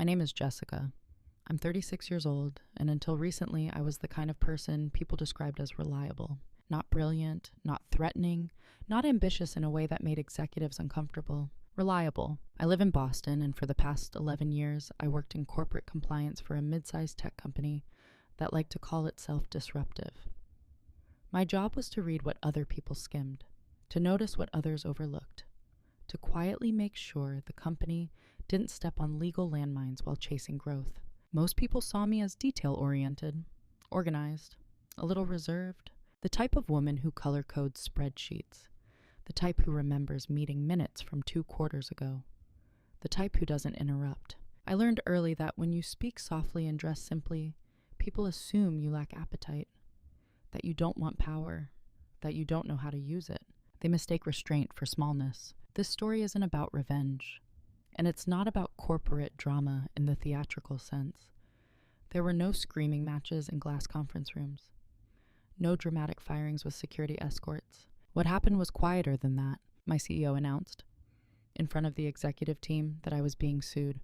My name is Jessica. I'm 36 years old, and until recently, I was the kind of person people described as reliable. Not brilliant, not threatening, not ambitious in a way that made executives uncomfortable. Reliable. I live in Boston, and for the past 11 years, I worked in corporate compliance for a mid-sized tech company that liked to call itself disruptive. My job was to read what other people skimmed, to notice what others overlooked, to quietly make sure the company didn't step on legal landmines while chasing growth. Most people saw me as detail-oriented, organized, a little reserved, the type of woman who color codes spreadsheets, the type who remembers meeting minutes from 2 quarters ago, the type who doesn't interrupt. I learned early that when you speak softly and dress simply, people assume you lack appetite, that you don't want power, that you don't know how to use it. They mistake restraint for smallness. This story isn't about revenge, and it's not about corporate drama in the theatrical sense. There were no screaming matches in glass conference rooms, no dramatic firings with security escorts. What happened was quieter than that, my CEO announced, in front of the executive team, that I was being sued,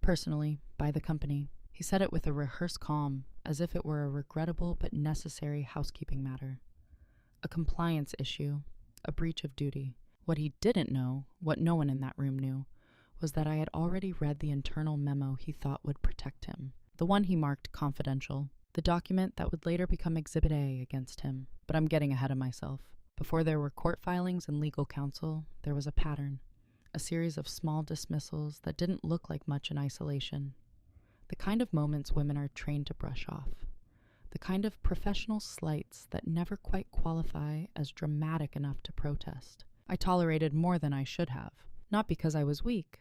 personally, by the company. He said it with a rehearsed calm, as if it were a regrettable but necessary housekeeping matter. A compliance issue, a breach of duty. What he didn't know, what no one in that room knew, was that I had already read the internal memo he thought would protect him, the one he marked confidential, the document that would later become Exhibit A against him. But I'm getting ahead of myself. Before there were court filings and legal counsel, there was a pattern, a series of small dismissals that didn't look like much in isolation. The kind of moments women are trained to brush off. The kind of professional slights that never quite qualify as dramatic enough to protest. I tolerated more than I should have, not because I was weak,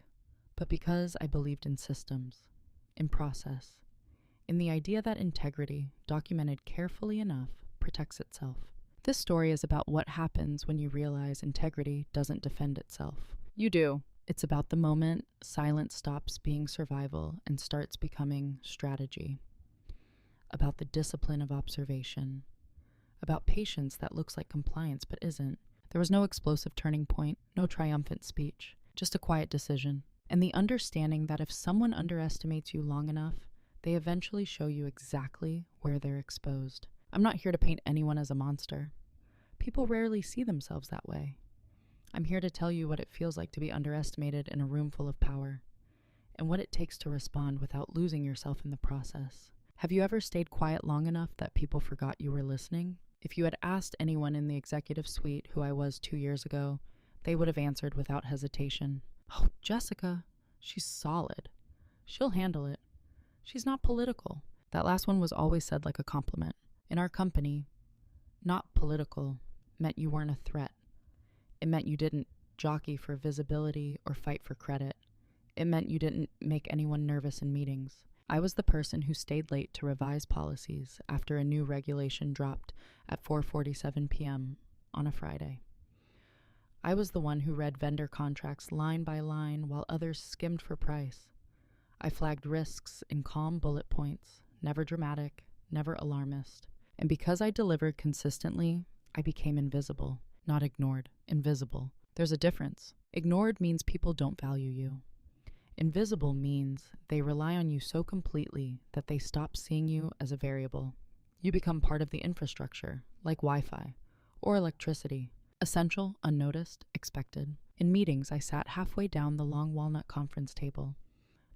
but because I believed in systems, in process, in the idea that integrity, documented carefully enough, protects itself. This story is about what happens when you realize integrity doesn't defend itself. You do. It's about the moment silence stops being survival and starts becoming strategy. About the discipline of observation. About patience that looks like compliance but isn't. There was no explosive turning point, no triumphant speech, just a quiet decision. And the understanding that if someone underestimates you long enough, they eventually show you exactly where they're exposed. I'm not here to paint anyone as a monster. People rarely see themselves that way. I'm here to tell you what it feels like to be underestimated in a room full of power, and what it takes to respond without losing yourself in the process. Have you ever stayed quiet long enough that people forgot you were listening? If you had asked anyone in the executive suite who I was 2 years ago, they would have answered without hesitation. Oh, Jessica, she's solid. She'll handle it. She's not political. That last one was always said like a compliment. In our company, not political meant you weren't a threat. It meant you didn't jockey for visibility or fight for credit. It meant you didn't make anyone nervous in meetings. I was the person who stayed late to revise policies after a new regulation dropped at 4:47 p.m. on a Friday. I was the one who read vendor contracts line by line while others skimmed for price. I flagged risks in calm bullet points, never dramatic, never alarmist. And because I delivered consistently, I became invisible. Not ignored, invisible. There's a difference. Ignored means people don't value you. Invisible means they rely on you so completely that they stop seeing you as a variable. You become part of the infrastructure, like Wi-Fi or electricity. Essential, unnoticed, expected. In meetings, I sat halfway down the long walnut conference table.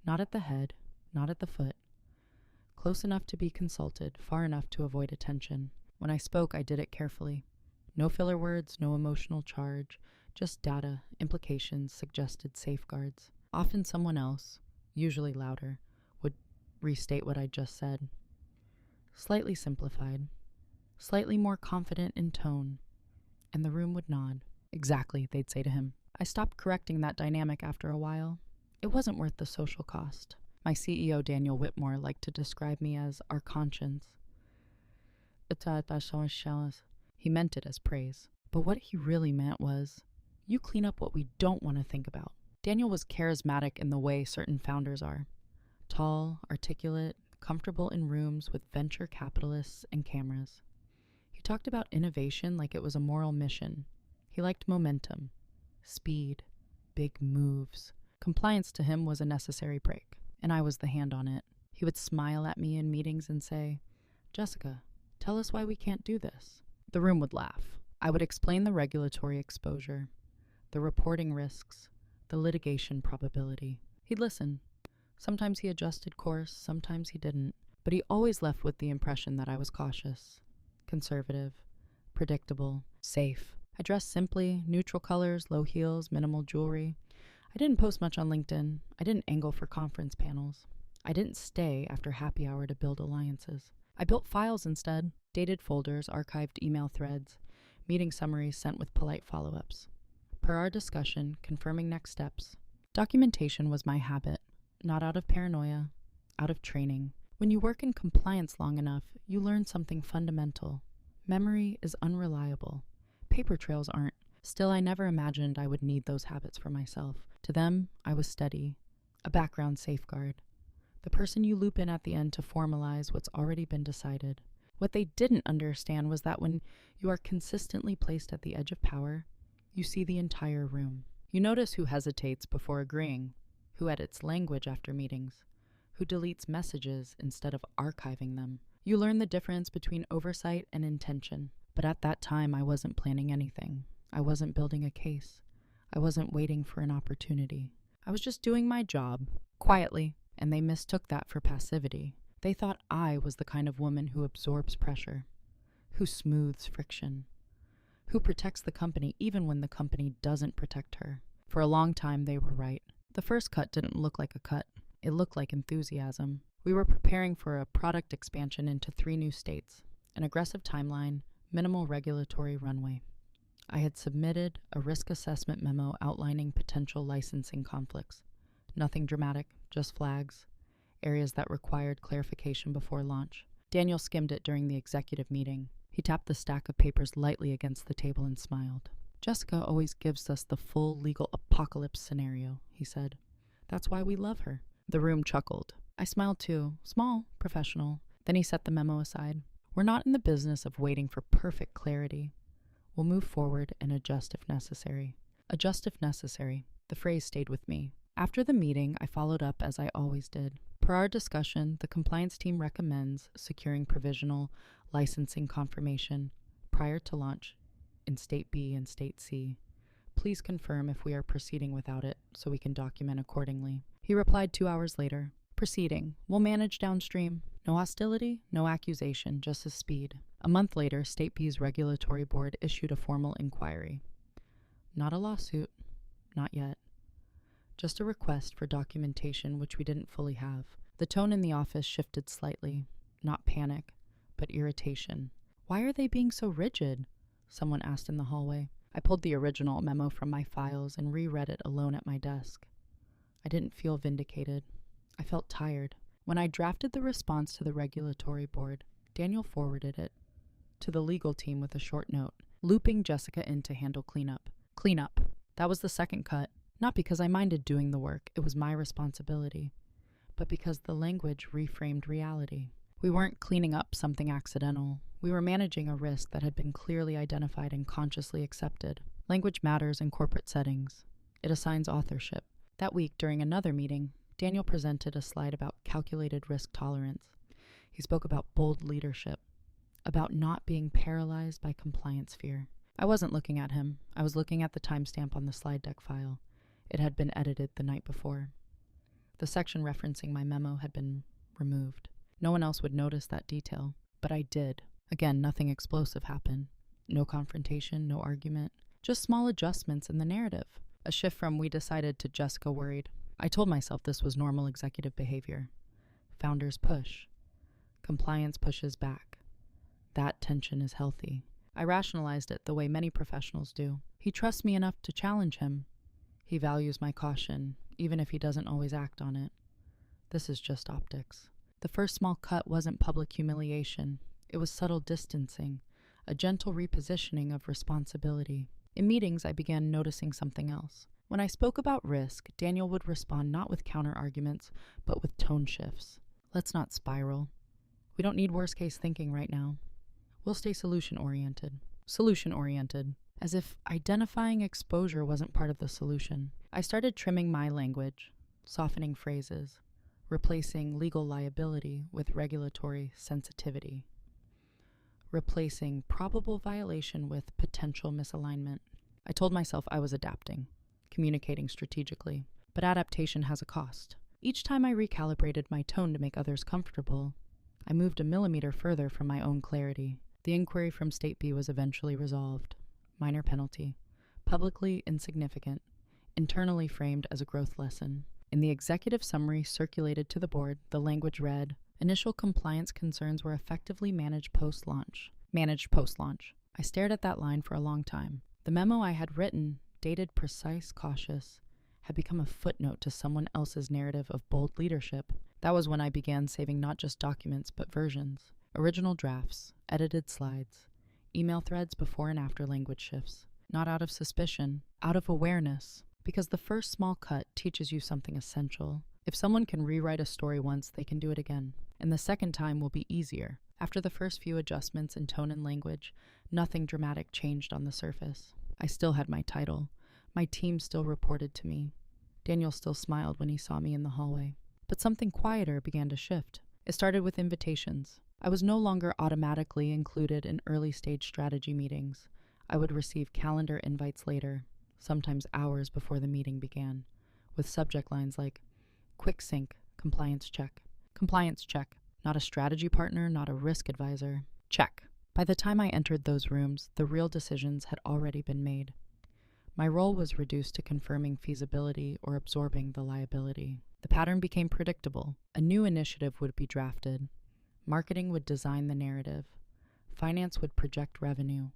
Not at the head, not at the foot. Close enough to be consulted, far enough to avoid attention. When I spoke, I did it carefully. No filler words, no emotional charge, just data, implications, suggested safeguards. Often someone else, usually louder, would restate what I just said. Slightly simplified, slightly more confident in tone, and the room would nod. Exactly, they'd say to him. I stopped correcting that dynamic after a while. It wasn't worth the social cost. My CEO, Daniel Whitmore, liked to describe me as our conscience. He meant it as praise. But what he really meant was, you clean up what we don't want to think about. Daniel was charismatic in the way certain founders are. Tall, articulate, comfortable in rooms with venture capitalists and cameras. He talked about innovation like it was a moral mission. He liked momentum, speed, big moves. Compliance to him was a necessary break. and I was the hand on it. He would smile at me in meetings and say, "Jessica, tell us why we can't do this." The room would laugh. I would explain the regulatory exposure, the reporting risks, the litigation probability. He'd listen. Sometimes he adjusted course, sometimes he didn't, but he always left with the impression that I was cautious, conservative, predictable, safe. I dressed simply, neutral colors, low heels, minimal jewelry. I didn't post much on LinkedIn. I didn't angle for conference panels. I didn't stay after happy hour to build alliances. I built files instead, dated folders, archived email threads, meeting summaries sent with polite follow-ups. Per our discussion, confirming next steps. Documentation was my habit, not out of paranoia, out of training. When you work in compliance long enough, you learn something fundamental. Memory is unreliable. Paper trails aren't. Still, I never imagined I would need those habits for myself. To them, I was steady, a background safeguard. The person you loop in at the end to formalize what's already been decided. What they didn't understand was that when you are consistently placed at the edge of power, you see the entire room. You notice who hesitates before agreeing, who edits language after meetings, who deletes messages instead of archiving them. You learn the difference between oversight and intention. But at that time, I wasn't planning anything. I wasn't building a case. I wasn't waiting for an opportunity. I was just doing my job, quietly, and they mistook that for passivity. They thought I was the kind of woman who absorbs pressure, who smooths friction, who protects the company even when the company doesn't protect her. For a long time, they were right. The first cut didn't look like a cut. It looked like enthusiasm. We were preparing for a product expansion into 3 new states, an aggressive timeline, minimal regulatory runway. I had submitted a risk assessment memo outlining potential licensing conflicts. Nothing dramatic, just flags, areas that required clarification before launch. Daniel skimmed it during the executive meeting. He tapped the stack of papers lightly against the table and smiled. "Jessica always gives us the full legal apocalypse scenario," he said. "That's why we love her." The room chuckled. I smiled too, small, professional. Then he set the memo aside. "We're not in the business of waiting for perfect clarity. We'll move forward and adjust if necessary." Adjust if necessary. The phrase stayed with me. After the meeting, I followed up as I always did. Per our discussion, the compliance team recommends securing provisional licensing confirmation prior to launch in State B and State C. Please confirm if we are proceeding without it so we can document accordingly. He replied 2 hours later. "Proceeding. We'll manage downstream. No hostility, no accusation, just a speed." A month later, State B's regulatory board issued a formal inquiry. Not a lawsuit. Not yet. Just a request for documentation which we didn't fully have. The tone in the office shifted slightly. Not panic, but irritation. "Why are they being so rigid?" someone asked in the hallway. I pulled the original memo from my files and reread it alone at my desk. I didn't feel vindicated. I felt tired. When I drafted the response to the regulatory board, Daniel forwarded it to the legal team with a short note, looping Jessica in to handle cleanup. Cleanup. That was the second cut. Not because I minded doing the work, it was my responsibility, but because the language reframed reality. We weren't cleaning up something accidental. We were managing a risk that had been clearly identified and consciously accepted. Language matters in corporate settings. It assigns authorship. That week, during another meeting, Daniel presented a slide about calculated risk tolerance. He spoke about bold leadership, about not being paralyzed by compliance fear. I wasn't looking at him. I was looking at the timestamp on the slide deck file. It had been edited the night before. The section referencing my memo had been removed. No one else would notice that detail, but I did. Again, nothing explosive happened. No confrontation, no argument. Just small adjustments in the narrative. A shift from "we decided" to "Jessica worried." I told myself this was normal executive behavior. Founders push. Compliance pushes back. That tension is healthy. I rationalized it the way many professionals do. He trusts me enough to challenge him. He values my caution, even if he doesn't always act on it. This is just optics. The first small cut wasn't public humiliation. It was subtle distancing, a gentle repositioning of responsibility. In meetings, I began noticing something else. When I spoke about risk, Daniel would respond not with counter-arguments, but with tone shifts. "Let's not spiral. We don't need worst-case thinking right now. We'll stay solution-oriented." Solution-oriented. As if identifying exposure wasn't part of the solution. I started trimming my language, softening phrases, replacing legal liability with regulatory sensitivity, replacing probable violation with potential misalignment. I told myself I was adapting, communicating strategically, but adaptation has a cost. Each time I recalibrated my tone to make others comfortable, I moved a millimeter further from my own clarity. The inquiry from State B was eventually resolved. Minor penalty. Publicly insignificant. Internally framed as a growth lesson. In the executive summary circulated to the board, the language read, "Initial compliance concerns were effectively managed post-launch." Managed post-launch. I stared at that line for a long time. The memo I had written, dated precise, cautious, had become a footnote to someone else's narrative of bold leadership. That was when I began saving not just documents, but versions. Original drafts, edited slides, email threads before and after language shifts. Not out of suspicion, out of awareness. Because the first small cut teaches you something essential. If someone can rewrite a story once, they can do it again. And the second time will be easier. After the first few adjustments in tone and language, nothing dramatic changed on the surface. I still had my title. My team still reported to me. Daniel still smiled when he saw me in the hallway. But something quieter began to shift. It started with invitations. I was no longer automatically included in early-stage strategy meetings. I would receive calendar invites later, sometimes hours before the meeting began, with subject lines like, "Quick sync, compliance check." Compliance check. Not a strategy partner, not a risk advisor. Check. By the time I entered those rooms, the real decisions had already been made. My role was reduced to confirming feasibility or absorbing the liability. The pattern became predictable. A new initiative would be drafted. Marketing would design the narrative. Finance would project revenue.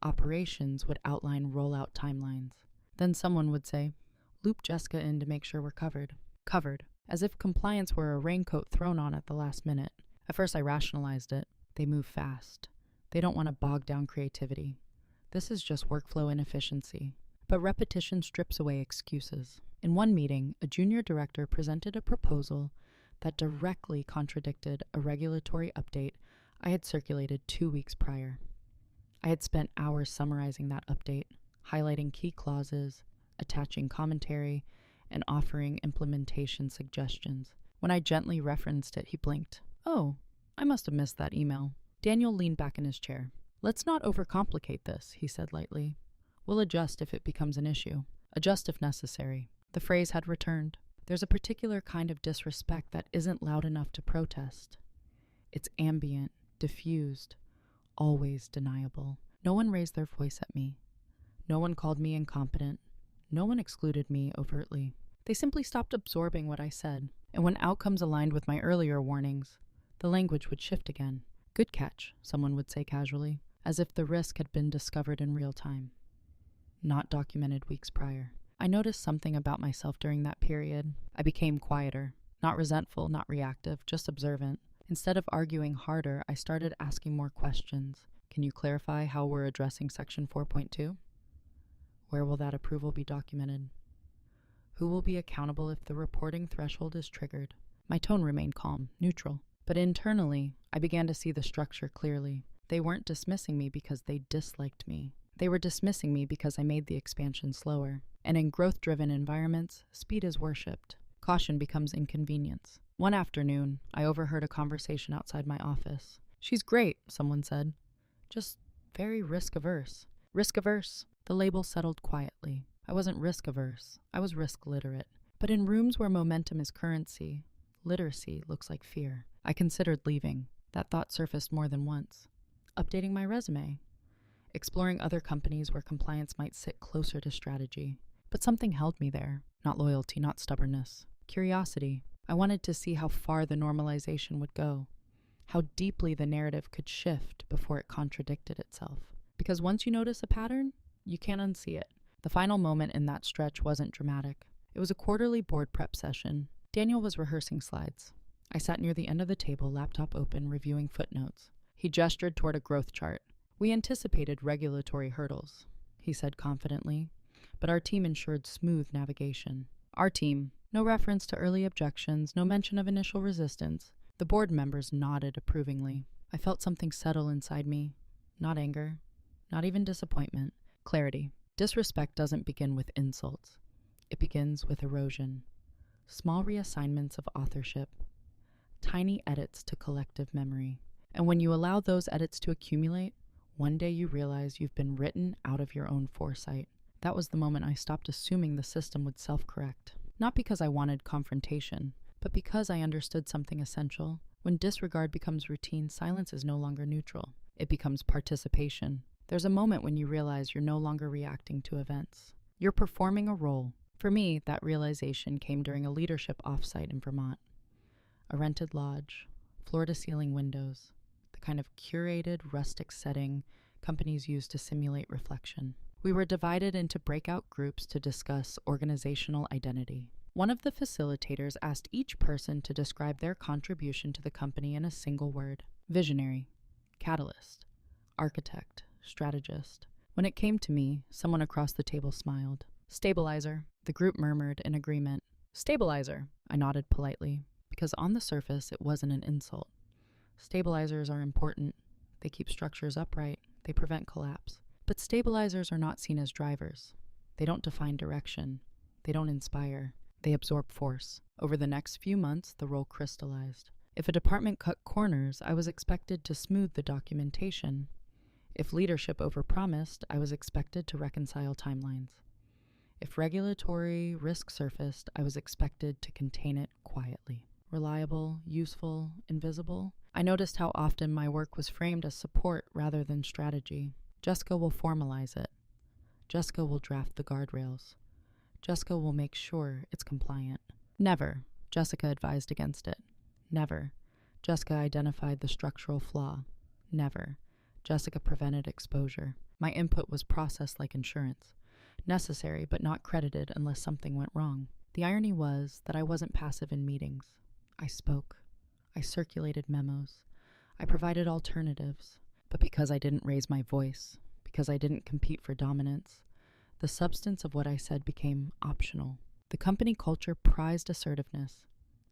Operations would outline rollout timelines. Then someone would say, "Loop Jessica in to make sure we're covered." Covered. As if compliance were a raincoat thrown on at the last minute. At first I rationalized it. They move fast. They don't want to bog down creativity. This is just workflow inefficiency. But repetition strips away excuses. In one meeting, a junior director presented a proposal that directly contradicted a regulatory update I had circulated 2 weeks prior. I had spent hours summarizing that update, highlighting key clauses, attaching commentary, and offering implementation suggestions. When I gently referenced it, he blinked. "Oh, I must have missed that email." Daniel leaned back in his chair. "Let's not overcomplicate this," he said lightly. "We'll adjust if it becomes an issue. Adjust if necessary." The phrase had returned. There's a particular kind of disrespect that isn't loud enough to protest. It's ambient, diffused, always deniable. No one raised their voice at me. No one called me incompetent. No one excluded me overtly. They simply stopped absorbing what I said. And when outcomes aligned with my earlier warnings, the language would shift again. "Good catch," someone would say casually, as if the risk had been discovered in real time, not documented weeks prior. I noticed something about myself during that period. I became quieter, not resentful, not reactive, just observant. Instead of arguing harder, I started asking more questions. Can you clarify how we're addressing Section 4.2? Where will that approval be documented? Who will be accountable if the reporting threshold is triggered? My tone remained calm, neutral. But internally, I began to see the structure clearly. They weren't dismissing me because they disliked me. They were dismissing me because I made the expansion slower. And in growth-driven environments, speed is worshipped. Caution becomes inconvenience. One afternoon, I overheard a conversation outside my office. "She's great," someone said. "Just very risk-averse." Risk-averse. The label settled quietly. I wasn't risk-averse. I was risk-literate. But in rooms where momentum is currency, literacy looks like fear. I considered leaving. That thought surfaced more than once. Updating my resume. Exploring other companies where compliance might sit closer to strategy. But something held me there. Not loyalty, not stubbornness. Curiosity. I wanted to see how far the normalization would go. How deeply the narrative could shift before it contradicted itself. Because once you notice a pattern, you can't unsee it. The final moment in that stretch wasn't dramatic. It was a quarterly board prep session. Daniel was rehearsing slides. I sat near the end of the table, laptop open, reviewing footnotes. He gestured toward a growth chart. "We anticipated regulatory hurdles," he said confidently, "but our team ensured smooth navigation." Our team. No reference to early objections, no mention of initial resistance. The board members nodded approvingly. I felt something settle inside me. Not anger, not even disappointment. Clarity. Disrespect doesn't begin with insults. It begins with erosion. small reassignments of authorship, tiny edits to collective memory. And when you allow those edits to accumulate, one day you realize you've been written out of your own foresight. That was the moment I stopped assuming the system would self-correct. Not because I wanted confrontation, but because I understood something essential. When disregard becomes routine, silence is no longer neutral. It becomes participation. There's a moment when you realize you're no longer reacting to events. You're performing a role. For me, that realization came during a leadership offsite in Vermont. A rented lodge, floor-to-ceiling windows, the kind of curated, rustic setting companies use to simulate reflection. We were divided into breakout groups to discuss organizational identity. One of the facilitators asked each person to describe their contribution to the company in a single word: visionary, catalyst, architect, strategist. When it came to me, someone across the table smiled. Stabilizer, the group murmured in agreement. Stabilizer, I nodded politely, because on the surface it wasn't an insult. Stabilizers are important. They keep structures upright. They prevent collapse. But stabilizers are not seen as drivers. They don't define direction. They don't inspire. They absorb force. Over the next few months, the role crystallized. If a department cut corners, I was expected to smooth the documentation. If leadership overpromised, I was expected to reconcile timelines. If regulatory risk surfaced, I was expected to contain it quietly. Reliable, useful, invisible. I noticed how often my work was framed as support rather than strategy. Jessica will formalize it. Jessica will draft the guardrails. Jessica will make sure it's compliant. Never, Jessica advised against it. Never, Jessica identified the structural flaw. Never, Jessica prevented exposure. My input was processed like insurance. Necessary but not credited unless something went wrong. The irony was that I wasn't passive in meetings. I spoke. I circulated memos. I provided alternatives. But because I didn't raise my voice, because I didn't compete for dominance, the substance of what I said became optional. The company culture prized assertiveness,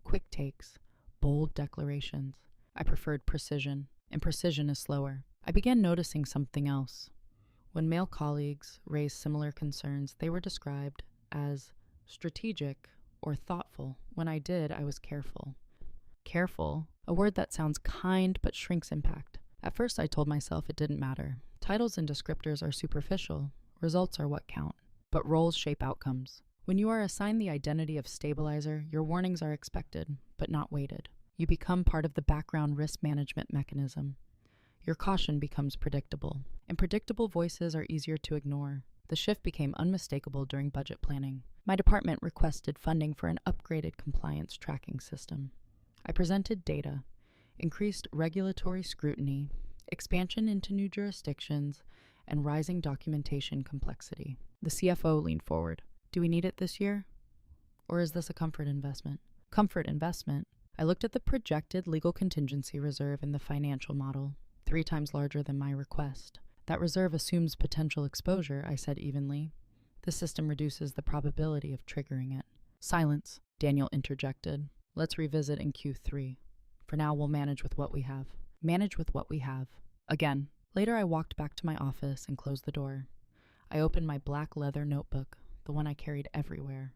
quick takes, bold declarations. I preferred precision, and precision is slower. I began noticing something else. When male colleagues raised similar concerns, they were described as strategic or thoughtful. When I did, I was careful. Careful, a word that sounds kind but shrinks impact. At first, I told myself it didn't matter. Titles and descriptors are superficial. Results are what count. But roles shape outcomes. When you are assigned the identity of stabilizer, your warnings are expected, but not weighted. You become part of the background risk management mechanism. Your caution becomes predictable, and predictable voices are easier to ignore. The shift became unmistakable during budget planning. My department requested funding for an upgraded compliance tracking system. I presented data, increased regulatory scrutiny, expansion into new jurisdictions, and rising documentation complexity. The CFO leaned forward. Do we need it this year? Or is this a comfort investment? Comfort investment. I looked at the projected legal contingency reserve in the financial model, 3 times larger than my request. That reserve assumes potential exposure, I said evenly. The system reduces the probability of triggering it. Silence, Daniel interjected. Let's revisit in Q3. For now, we'll manage with what we have. Manage with what we have. Again. Later, I walked back to my office and closed the door. I opened my black leather notebook, the one I carried everywhere.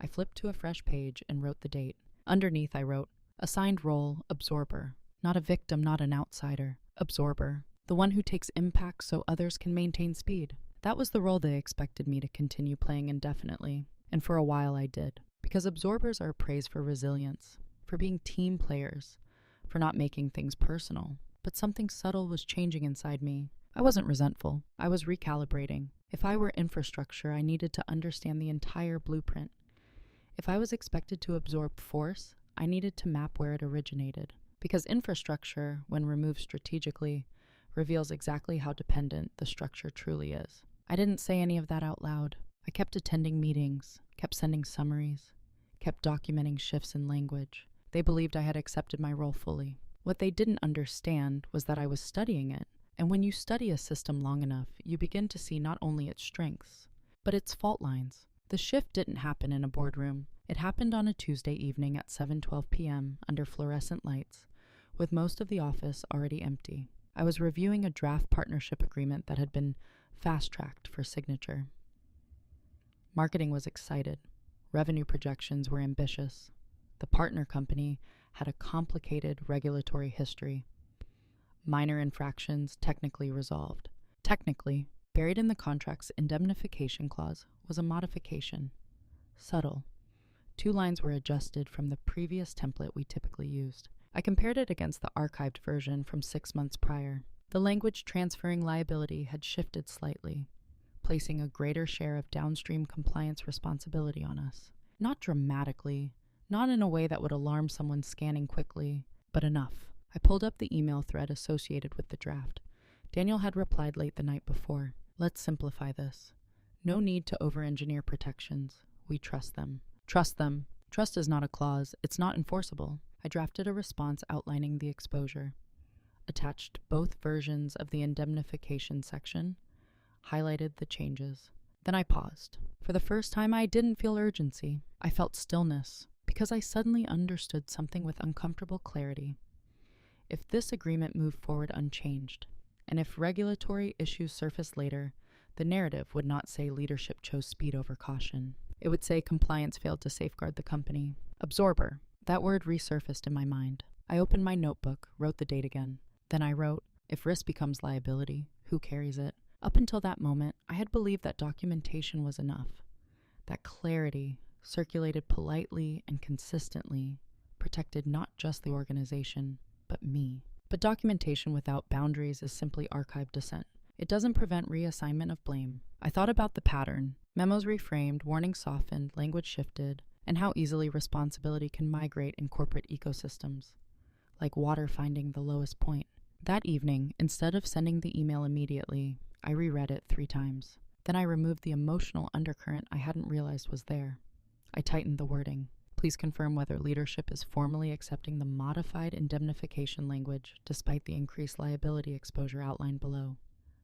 I flipped to a fresh page and wrote the date. Underneath, I wrote, assigned role, absorber. Not a victim, not an outsider. Absorber. The one who takes impact so others can maintain speed. That was the role they expected me to continue playing indefinitely. And for a while I did. Because absorbers are praised for resilience, for being team players, for not making things personal. But something subtle was changing inside me. I wasn't resentful. I was recalibrating. If I were infrastructure, I needed to understand the entire blueprint. If I was expected to absorb force, I needed to map where it originated. Because infrastructure, when removed strategically, reveals exactly how dependent the structure truly is. I didn't say any of that out loud. I kept attending meetings, kept sending summaries, kept documenting shifts in language. They believed I had accepted my role fully. What they didn't understand was that I was studying it. And when you study a system long enough, you begin to see not only its strengths, but its fault lines. The shift didn't happen in a boardroom. It happened on a Tuesday evening at 7:12 p.m. under fluorescent lights, with most of the office already empty. I was reviewing a draft partnership agreement that had been fast-tracked for signature. Marketing was excited. Revenue projections were ambitious. The partner company had a complicated regulatory history. Minor infractions technically resolved. Technically, buried in the contract's indemnification clause was a modification. Subtle. 2 lines were adjusted from the previous template we typically used. I compared it against the archived version from 6 months prior. The language transferring liability had shifted slightly, placing a greater share of downstream compliance responsibility on us. Not dramatically, not in a way that would alarm someone scanning quickly, but enough. I pulled up the email thread associated with the draft. Daniel had replied late the night before. Let's simplify this. No need to over-engineer protections. We trust them. Trust them. Trust is not a clause. It's not enforceable. I drafted a response outlining the exposure, attached both versions of the indemnification section, highlighted the changes. Then I paused. For the first time, I didn't feel urgency. I felt stillness, because I suddenly understood something with uncomfortable clarity. If this agreement moved forward unchanged, and if regulatory issues surfaced later, the narrative would not say leadership chose speed over caution. It would say compliance failed to safeguard the company. Absorber. That word resurfaced in my mind. I opened my notebook, wrote the date again. Then I wrote, if risk becomes liability, who carries it? Up until that moment, I had believed that documentation was enough. That clarity, circulated politely and consistently, protected not just the organization, but me. But documentation without boundaries is simply archived dissent. It doesn't prevent reassignment of blame. I thought about the pattern. Memos reframed, warnings softened, language shifted, and how easily responsibility can migrate in corporate ecosystems, like water finding the lowest point. That evening, instead of sending the email immediately, I reread it 3 times. Then I removed the emotional undercurrent I hadn't realized was there. I tightened the wording. Please confirm whether leadership is formally accepting the modified indemnification language despite the increased liability exposure outlined below.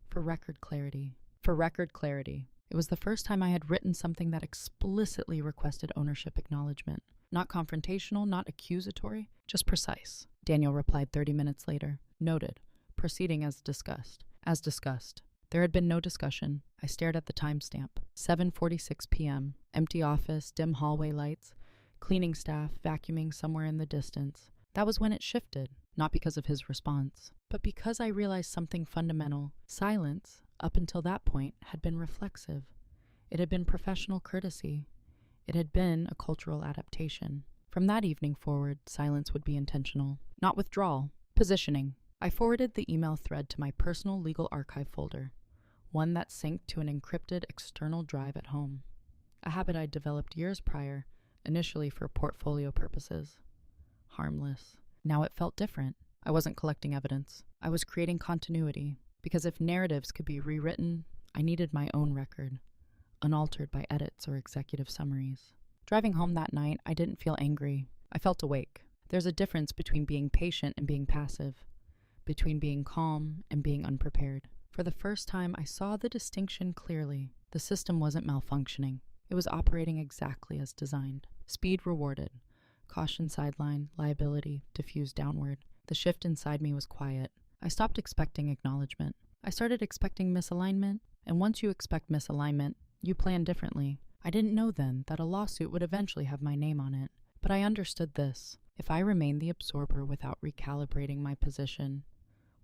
For record clarity. For record clarity. It was the first time I had written something that explicitly requested ownership acknowledgement. Not confrontational, not accusatory, just precise. Daniel replied 30 minutes later. Noted. Proceeding as discussed. As discussed. There had been no discussion. I stared at the timestamp. 7:46 p.m. Empty office, dim hallway lights, cleaning staff, vacuuming somewhere in the distance. That was when it shifted, not because of his response, but because I realized something fundamental. Silence, up until that point, had been reflexive. It had been professional courtesy. It had been a cultural adaptation. From that evening forward, silence would be intentional, not withdrawal. Positioning. I forwarded the email thread to my personal legal archive folder, one that synced to an encrypted external drive at home, a habit I'd developed years prior, initially for portfolio purposes. Harmless. Now it felt different. I wasn't collecting evidence. I was creating continuity, because if narratives could be rewritten, I needed my own record, unaltered by edits or executive summaries. Driving home that night, I didn't feel angry. I felt awake. There's a difference between being patient and being passive, between being calm and being unprepared. For the first time, I saw the distinction clearly. The system wasn't malfunctioning. It was operating exactly as designed. Speed rewarded. Caution sidelined, liability diffused downward. The shift inside me was quiet. I stopped expecting acknowledgement. I started expecting misalignment, and once you expect misalignment, you plan differently. I didn't know then that a lawsuit would eventually have my name on it, but I understood this. If I remained the absorber without recalibrating my position,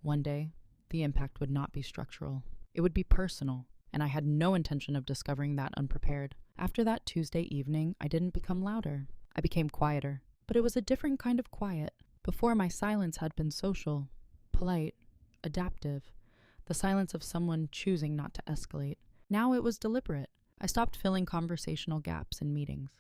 one day, the impact would not be structural. It would be personal, and I had no intention of discovering that unprepared. After that Tuesday evening, I didn't become louder. I became quieter, but it was a different kind of quiet. Before, my silence had been social, polite, adaptive, the silence of someone choosing not to escalate. Now it was deliberate. I stopped filling conversational gaps in meetings.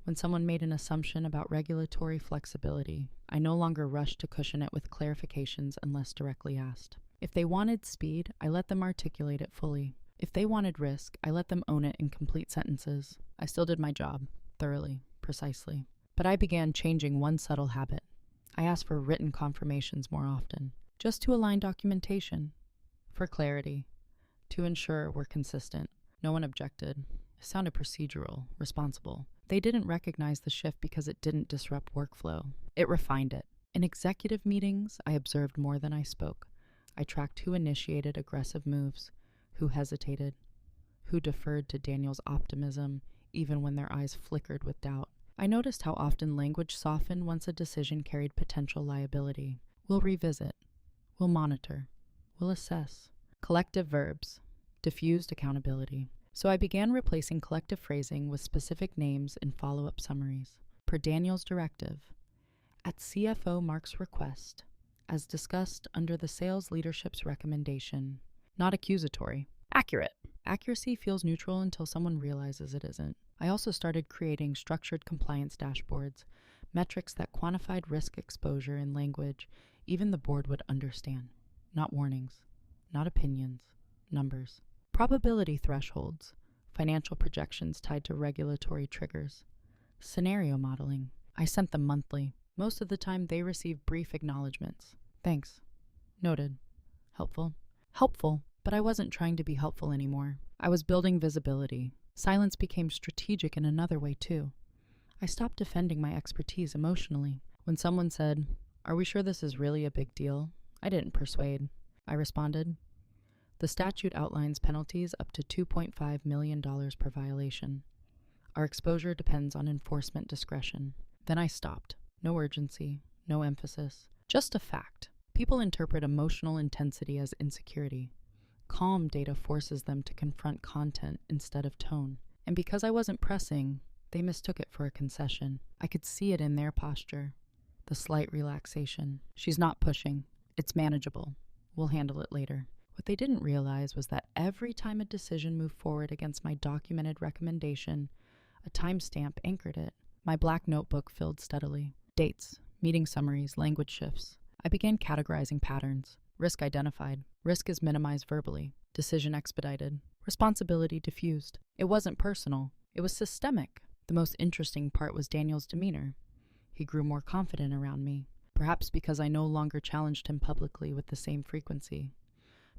When someone made an assumption about regulatory flexibility, I no longer rushed to cushion it with clarifications unless directly asked. If they wanted speed, I let them articulate it fully. If they wanted risk, I let them own it in complete sentences. I still did my job, thoroughly, precisely. But I began changing one subtle habit. I asked for written confirmations more often, just to align documentation, for clarity, to ensure we're consistent. No one objected. It sounded procedural, responsible. They didn't recognize the shift because it didn't disrupt workflow. It refined it. In executive meetings, I observed more than I spoke. I tracked who initiated aggressive moves, who hesitated, who deferred to Daniel's optimism, even when their eyes flickered with doubt. I noticed how often language softened once a decision carried potential liability. We'll revisit. We'll monitor. We'll assess. Collective verbs. Diffused accountability. So I began replacing collective phrasing with specific names in follow-up summaries. Per Daniel's directive, at CFO Mark's request, as discussed under the sales leadership's recommendation. Not accusatory. Accurate. Accuracy feels neutral until someone realizes it isn't. I also started creating structured compliance dashboards, metrics that quantified risk exposure in language even the board would understand. Not warnings, not opinions, numbers. Probability thresholds, financial projections tied to regulatory triggers. Scenario modeling. I sent them monthly. Most of the time they received brief acknowledgments. Thanks. Noted. Helpful. Helpful, but I wasn't trying to be helpful anymore. I was building visibility. Silence became strategic in another way too. I stopped defending my expertise emotionally. When someone said, "Are we sure this is really a big deal?" I didn't persuade. I responded, "The statute outlines penalties up to $2.5 million per violation. Our exposure depends on enforcement discretion." Then I stopped. No urgency, no emphasis. Just a fact. People interpret emotional intensity as insecurity. Calm data forces them to confront content instead of tone. And because I wasn't pressing, they mistook it for a concession. I could see it in their posture. The slight relaxation. She's not pushing. It's manageable. We'll handle it later. What they didn't realize was that every time a decision moved forward against my documented recommendation, a timestamp anchored it. My black notebook filled steadily. Dates, meeting summaries, language shifts. I began categorizing patterns. Risk identified. Risk is minimized verbally. Decision expedited. Responsibility diffused. It wasn't personal. It was systemic. The most interesting part was Daniel's demeanor. He grew more confident around me. Perhaps because I no longer challenged him publicly with the same frequency.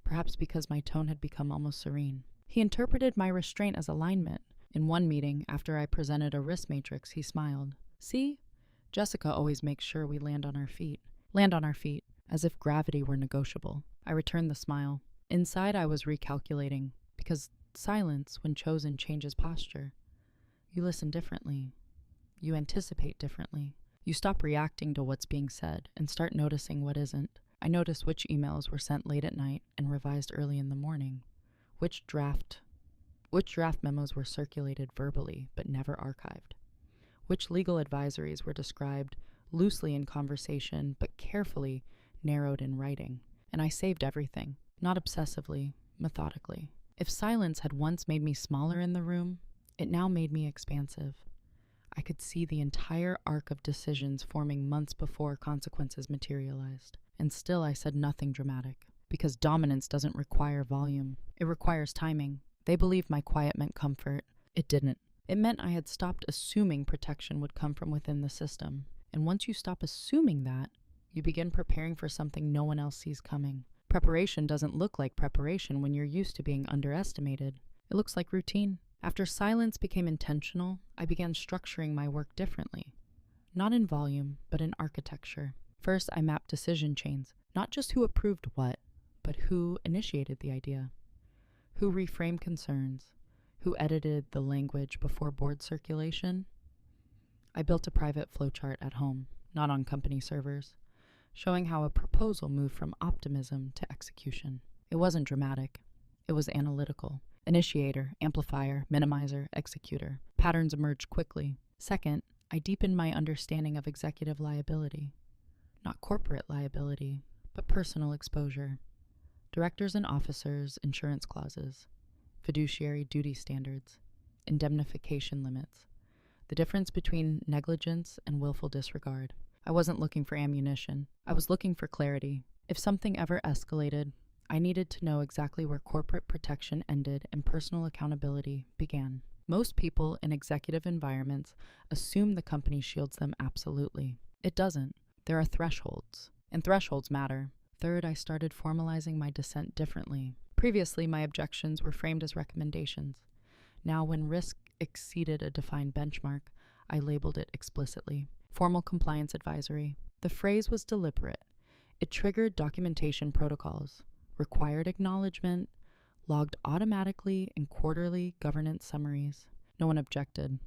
Perhaps because my tone had become almost serene. He interpreted my restraint as alignment. In one meeting, after I presented a risk matrix, he smiled. "See? Jessica always makes sure we land on our feet." Land on our feet, as if gravity were negotiable. I returned the smile. Inside, I was recalculating, because silence, when chosen, changes posture. You listen differently. You anticipate differently. You stop reacting to what's being said and start noticing what isn't. I noticed which emails were sent late at night and revised early in the morning. Which draft memos were circulated verbally but never archived. Which legal advisories were described loosely in conversation but carefully narrowed in writing. And I saved everything, not obsessively, methodically. If silence had once made me smaller in the room, it now made me expansive. I could see the entire arc of decisions forming months before consequences materialized. And still I said nothing dramatic, because dominance doesn't require volume. It requires timing. They believed my quiet meant comfort. It didn't. It meant I had stopped assuming protection would come from within the system. And once you stop assuming that, you begin preparing for something no one else sees coming. Preparation doesn't look like preparation when you're used to being underestimated. It looks like routine. After silence became intentional, I began structuring my work differently. Not in volume, but in architecture. First, I mapped decision chains, not just who approved what, but who initiated the idea, who reframed concerns, who edited the language before board circulation. I built a private flowchart at home, not on company servers, showing how a proposal moved from optimism to execution. It wasn't dramatic. It was analytical. Initiator, amplifier, minimizer, executor. Patterns emerged quickly. Second, I deepened my understanding of executive liability. Not corporate liability, but personal exposure. Directors and officers' insurance clauses. Fiduciary duty standards. Indemnification limits. The difference between negligence and willful disregard. I wasn't looking for ammunition. I was looking for clarity. If something ever escalated, I needed to know exactly where corporate protection ended and personal accountability began. Most people in executive environments assume the company shields them absolutely. It doesn't. There are thresholds, and thresholds matter. Third, I started formalizing my dissent differently. Previously, my objections were framed as recommendations. Now, when risk exceeded a defined benchmark, I labeled it explicitly. Formal compliance advisory. The phrase was deliberate. It triggered documentation protocols, required acknowledgement, logged automatically in quarterly governance summaries. No one objected.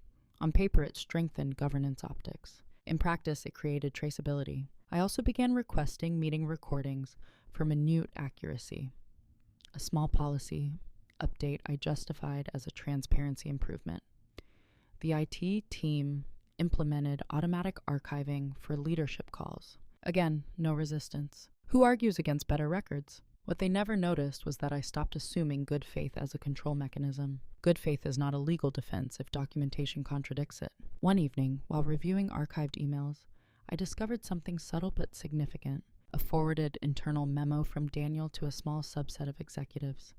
On paper, it strengthened governance optics. In practice, it created traceability. I also began requesting meeting recordings for minute accuracy. A small policy update I justified as a transparency improvement. The IT team implemented automatic archiving for leadership calls. Again, no resistance. Who argues against better records? What they never noticed was that I stopped assuming good faith as a control mechanism. Good faith is not a legal defense if documentation contradicts it. One evening, while reviewing archived emails, I discovered something subtle but significant, a forwarded internal memo from Daniel to a small subset of executives.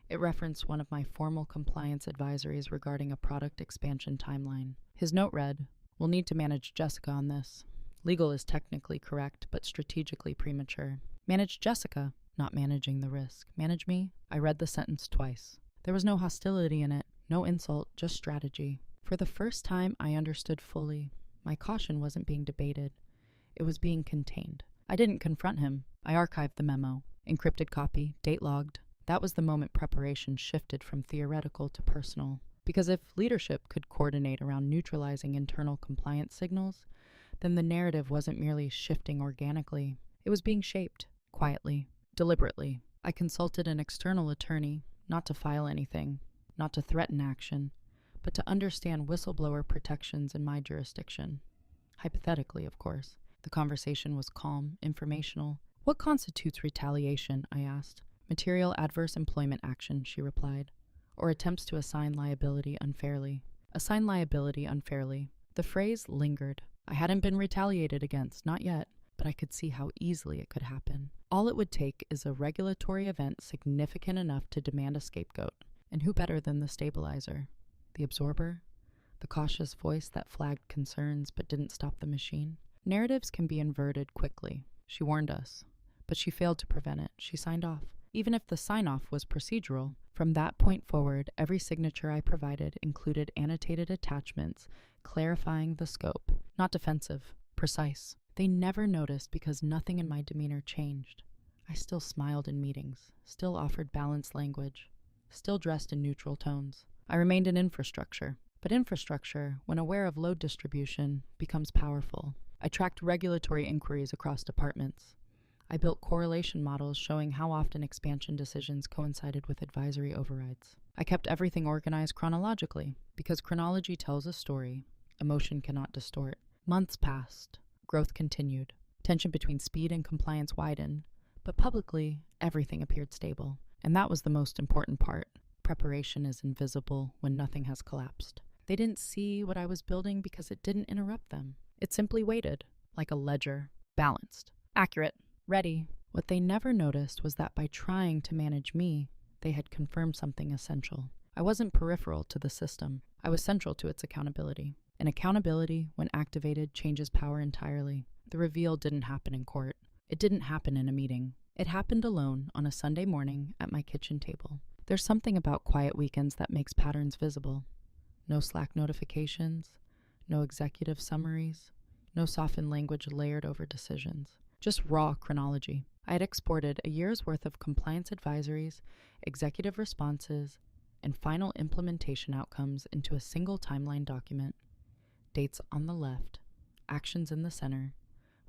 It referenced one of my formal compliance advisories regarding a product expansion timeline. His note read, "We'll need to manage Jessica on this. Legal is technically correct, but strategically premature. Manage Jessica, not managing the risk. Manage me?" I read the sentence twice. There was no hostility in it, no insult, just strategy. For the first time, I understood fully. My caution wasn't being debated. It was being contained. I didn't confront him. I archived the memo. Encrypted copy, date logged. That was the moment preparation shifted from theoretical to personal. Because if leadership could coordinate around neutralizing internal compliance signals, then the narrative wasn't merely shifting organically. It was being shaped, quietly, deliberately. I consulted an external attorney, not to file anything, not to threaten action, but to understand whistleblower protections in my jurisdiction. Hypothetically, of course. The conversation was calm, informational. "What constitutes retaliation?" I asked. "Material adverse employment action," she replied, "or attempts to assign liability unfairly." Assign liability unfairly. The phrase lingered. I hadn't been retaliated against, not yet, but I could see how easily it could happen. All it would take is a regulatory event significant enough to demand a scapegoat. And who better than the stabilizer? The absorber? The cautious voice that flagged concerns but didn't stop the machine? Narratives can be inverted quickly. She warned us. But she failed to prevent it. She signed off. Even if the sign-off was procedural, from that point forward, every signature I provided included annotated attachments clarifying the scope. Not defensive, precise. They never noticed because nothing in my demeanor changed. I still smiled in meetings, still offered balanced language, still dressed in neutral tones. I remained in infrastructure. But infrastructure, when aware of load distribution, becomes powerful. I tracked regulatory inquiries across departments. I built correlation models showing how often expansion decisions coincided with advisory overrides. I kept everything organized chronologically, because chronology tells a story. Emotion cannot distort. Months passed. Growth continued. Tension between speed and compliance widened. But publicly, everything appeared stable. And that was the most important part. Preparation is invisible when nothing has collapsed. They didn't see what I was building because it didn't interrupt them. It simply waited, like a ledger, balanced, accurate, ready. What they never noticed was that by trying to manage me, they had confirmed something essential. I wasn't peripheral to the system. I was central to its accountability. And accountability, when activated, changes power entirely. The reveal didn't happen in court. It didn't happen in a meeting. It happened alone on a Sunday morning at my kitchen table. There's something about quiet weekends that makes patterns visible. No Slack notifications, no executive summaries, no softened language layered over decisions. Just raw chronology. I had exported a year's worth of compliance advisories, executive responses, and final implementation outcomes into a single timeline document. Dates on the left, actions in the center,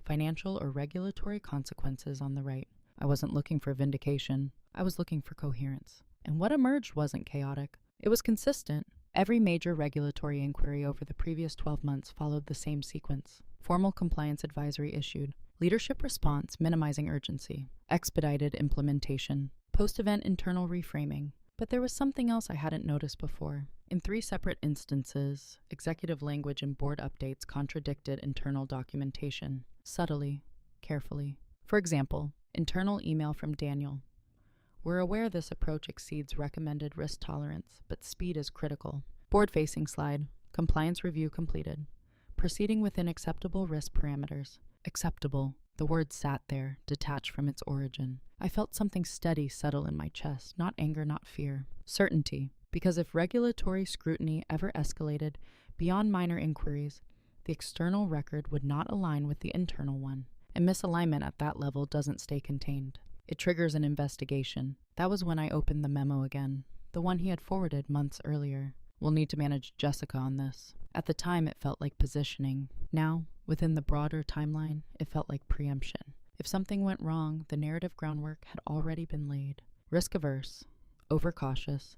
financial or regulatory consequences on the right. I wasn't looking for vindication. I was looking for coherence. And what emerged wasn't chaotic. It was consistent. Every major regulatory inquiry over the previous 12 months followed the same sequence. Formal compliance advisory issued. Leadership response minimizing urgency. Expedited implementation. Post-event internal reframing. But there was something else I hadn't noticed before. In 3 separate instances, executive language and board updates contradicted internal documentation. Subtly, carefully. For example, internal email from Daniel. "We're aware this approach exceeds recommended risk tolerance, but speed is critical." Board-facing slide. Compliance review completed. Proceeding within acceptable risk parameters. Acceptable. The word sat there, detached from its origin. I felt something steady settle in my chest, not anger, not fear. Certainty. Because if regulatory scrutiny ever escalated beyond minor inquiries, the external record would not align with the internal one. And misalignment at that level doesn't stay contained. It triggers an investigation. That was when I opened the memo again, the one he had forwarded months earlier. We'll need to manage Jessica on this. At the time, it felt like positioning. Now, within the broader timeline, it felt like preemption. If something went wrong, the narrative groundwork had already been laid. Risk-averse, overcautious,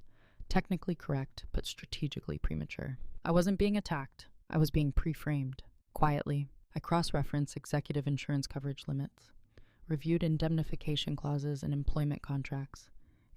technically correct, but strategically premature. I wasn't being attacked. I was being pre-framed. Quietly, I cross-referenced executive insurance coverage limits, reviewed indemnification clauses in employment contracts,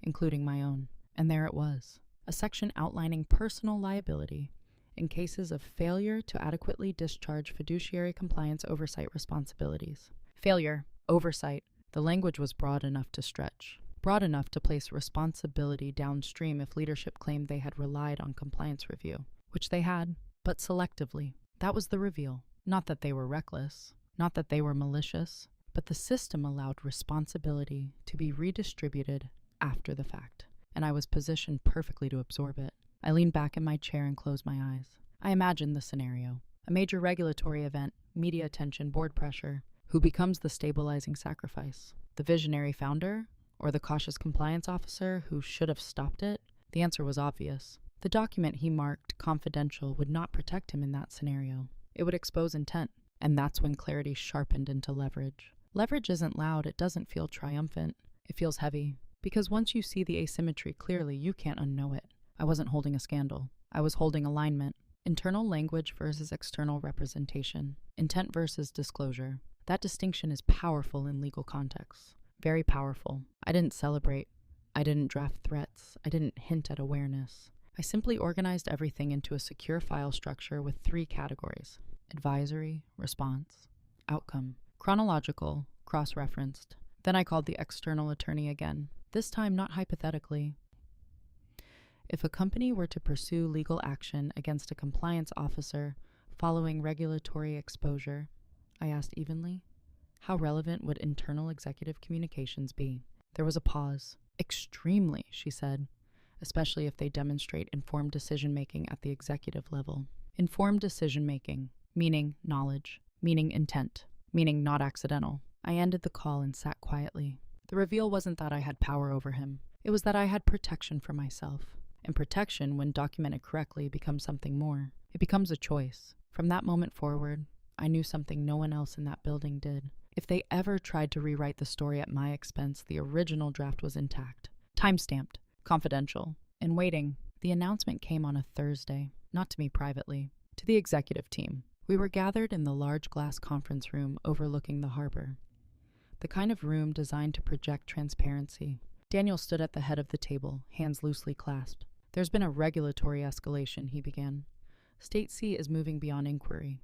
including my own. And there it was, a section outlining personal liability in cases of failure to adequately discharge fiduciary compliance oversight responsibilities. Failure, oversight, the language was broad enough to stretch. Broad enough to place responsibility downstream if leadership claimed they had relied on compliance review, which they had, but selectively. That was the reveal. Not that they were reckless, not that they were malicious, but the system allowed responsibility to be redistributed after the fact, and I was positioned perfectly to absorb it. I leaned back in my chair and closed my eyes. I imagined the scenario. A major regulatory event, media attention, board pressure. Who becomes the stabilizing sacrifice? The visionary founder? Or the cautious compliance officer who should have stopped it? The answer was obvious. The document he marked confidential would not protect him in that scenario. It would expose intent, and that's when clarity sharpened into leverage. Leverage isn't loud, it doesn't feel triumphant. It feels heavy, because once you see the asymmetry clearly, you can't unknow it. I wasn't holding a scandal. I was holding alignment. Internal language versus external representation. Intent versus disclosure. That distinction is powerful in legal contexts. Very powerful. I didn't celebrate. I didn't draft threats. I didn't hint at awareness. I simply organized everything into a secure file structure with 3 categories: advisory, response, outcome. Chronological, cross-referenced. Then I called the external attorney again, this time not hypothetically. If a company were to pursue legal action against a compliance officer following regulatory exposure, I asked evenly, how relevant would internal executive communications be? There was a pause. Extremely, she said, especially if they demonstrate informed decision-making at the executive level. Informed decision-making, meaning knowledge, meaning intent, meaning not accidental. I ended the call and sat quietly. The reveal wasn't that I had power over him. It was that I had protection for myself. And protection, when documented correctly, becomes something more. It becomes a choice. From that moment forward, I knew something no one else in that building did. If they ever tried to rewrite the story at my expense, the original draft was intact. Time-stamped. Confidential. And waiting. The announcement came on a Thursday. Not to me privately. To the executive team. We were gathered in the large glass conference room overlooking the harbor. The kind of room designed to project transparency. Daniel stood at the head of the table, hands loosely clasped. There's been a regulatory escalation, he began. State C is moving beyond inquiry.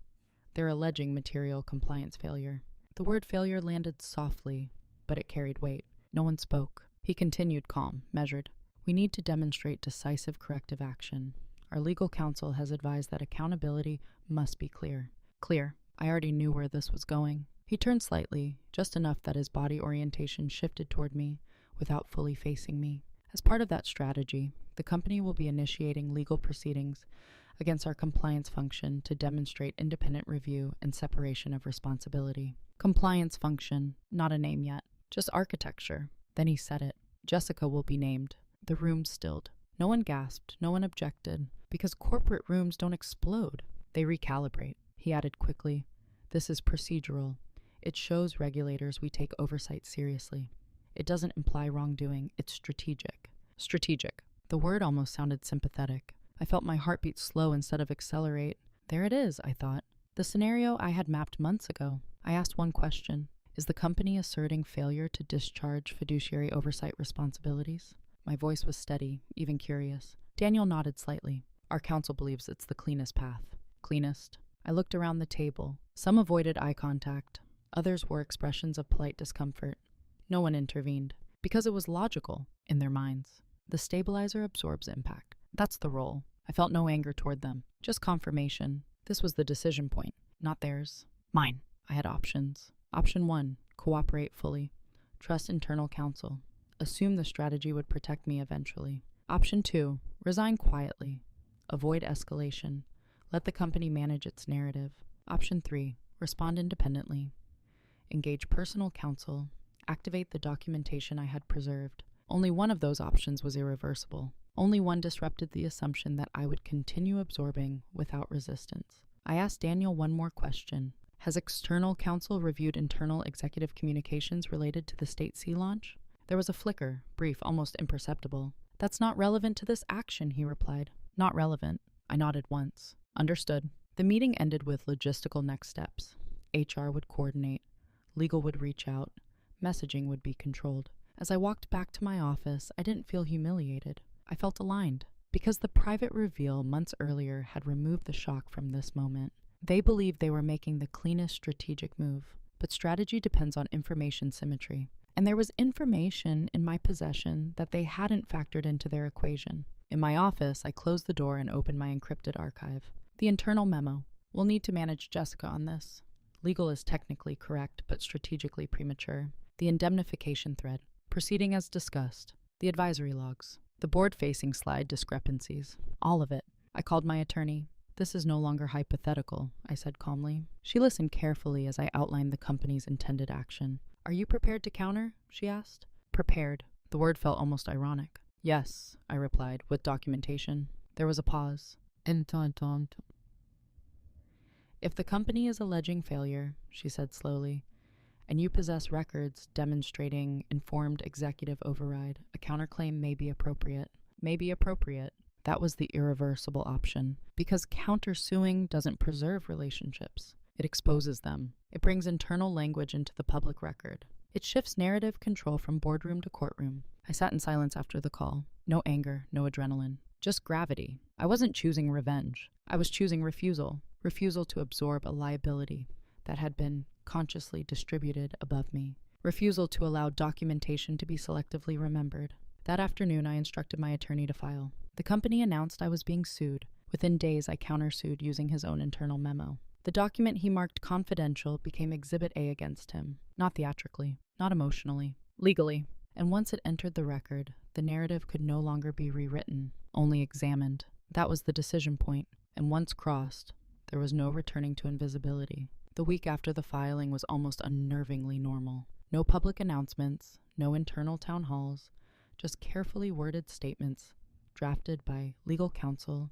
They're alleging material compliance failure. The word failure landed softly, but it carried weight. No one spoke. He continued calm, measured. We need to demonstrate decisive corrective action. Our legal counsel has advised that accountability must be clear. Clear. I already knew where this was going. He turned slightly, just enough that his body orientation shifted toward me without fully facing me. As part of that strategy, the company will be initiating legal proceedings against our compliance function to demonstrate independent review and separation of responsibility. Compliance function, not a name yet, just architecture. Then he said it. Jessica will be named. The room stilled. No one gasped, no one objected, because corporate rooms don't explode. They recalibrate. He added quickly, this is procedural. It shows regulators we take oversight seriously. It doesn't imply wrongdoing, it's strategic. Strategic. The word almost sounded sympathetic. I felt my heartbeat slow instead of accelerate. There it is, I thought. The scenario I had mapped months ago. I asked one question. Is the company asserting failure to discharge fiduciary oversight responsibilities? My voice was steady, even curious. Daniel nodded slightly. Our counsel believes it's the cleanest path. Cleanest? I looked around the table. Some avoided eye contact. Others wore expressions of polite discomfort. No one intervened, because it was logical in their minds. The stabilizer absorbs impact. That's the role. I felt no anger toward them, just confirmation. This was the decision point, not theirs. Mine. I had options. Option 1, cooperate fully. Trust internal counsel. Assume the strategy would protect me eventually. Option 2, resign quietly. Avoid escalation. Let the company manage its narrative. Option 3, respond independently. Engage personal counsel. Activate the documentation I had preserved. Only one of those options was irreversible. Only one disrupted the assumption that I would continue absorbing without resistance. I asked Daniel one more question. Has external counsel reviewed internal executive communications related to the State Sea launch? There was a flicker, brief, almost imperceptible. That's not relevant to this action, he replied. Not relevant. I nodded once. Understood. The meeting ended with logistical next steps. HR would coordinate. Legal would reach out. Messaging would be controlled. As I walked back to my office, I didn't feel humiliated. I felt aligned, because the private reveal months earlier had removed the shock from this moment. They believed they were making the cleanest strategic move, but strategy depends on information symmetry. And there was information in my possession that they hadn't factored into their equation. In my office, I closed the door and opened my encrypted archive. The internal memo. We'll need to manage Jessica on this. Legal is technically correct, but strategically premature. The indemnification thread. Proceeding as discussed. The advisory logs. The board-facing slide discrepancies. All of it. I called my attorney. This is no longer hypothetical, I said calmly. She listened carefully as I outlined the company's intended action. Are you prepared to counter? She asked. Prepared. The word felt almost ironic. Yes, I replied, with documentation. There was a pause. If the company is alleging failure, she said slowly, and you possess records demonstrating informed executive override, a counterclaim may be appropriate. That was the irreversible option, because countersuing doesn't preserve relationships. It exposes them. It brings internal language into the public record. It shifts narrative control from boardroom to courtroom. I sat in silence after the call. No anger, no adrenaline. Just gravity. I wasn't choosing revenge. I was choosing refusal. Refusal to absorb a liability that had been consciously distributed above me. Refusal to allow documentation to be selectively remembered. That afternoon, I instructed my attorney to file. The company announced I was being sued. Within days, I countersued using his own internal memo. The document he marked confidential became Exhibit A against him. Not theatrically, not emotionally, legally. And once it entered the record, the narrative could no longer be rewritten, only examined. That was the decision point, and once crossed, there was no returning to invisibility. The week after the filing was almost unnervingly normal. No public announcements, no internal town halls, just carefully worded statements drafted by legal counsel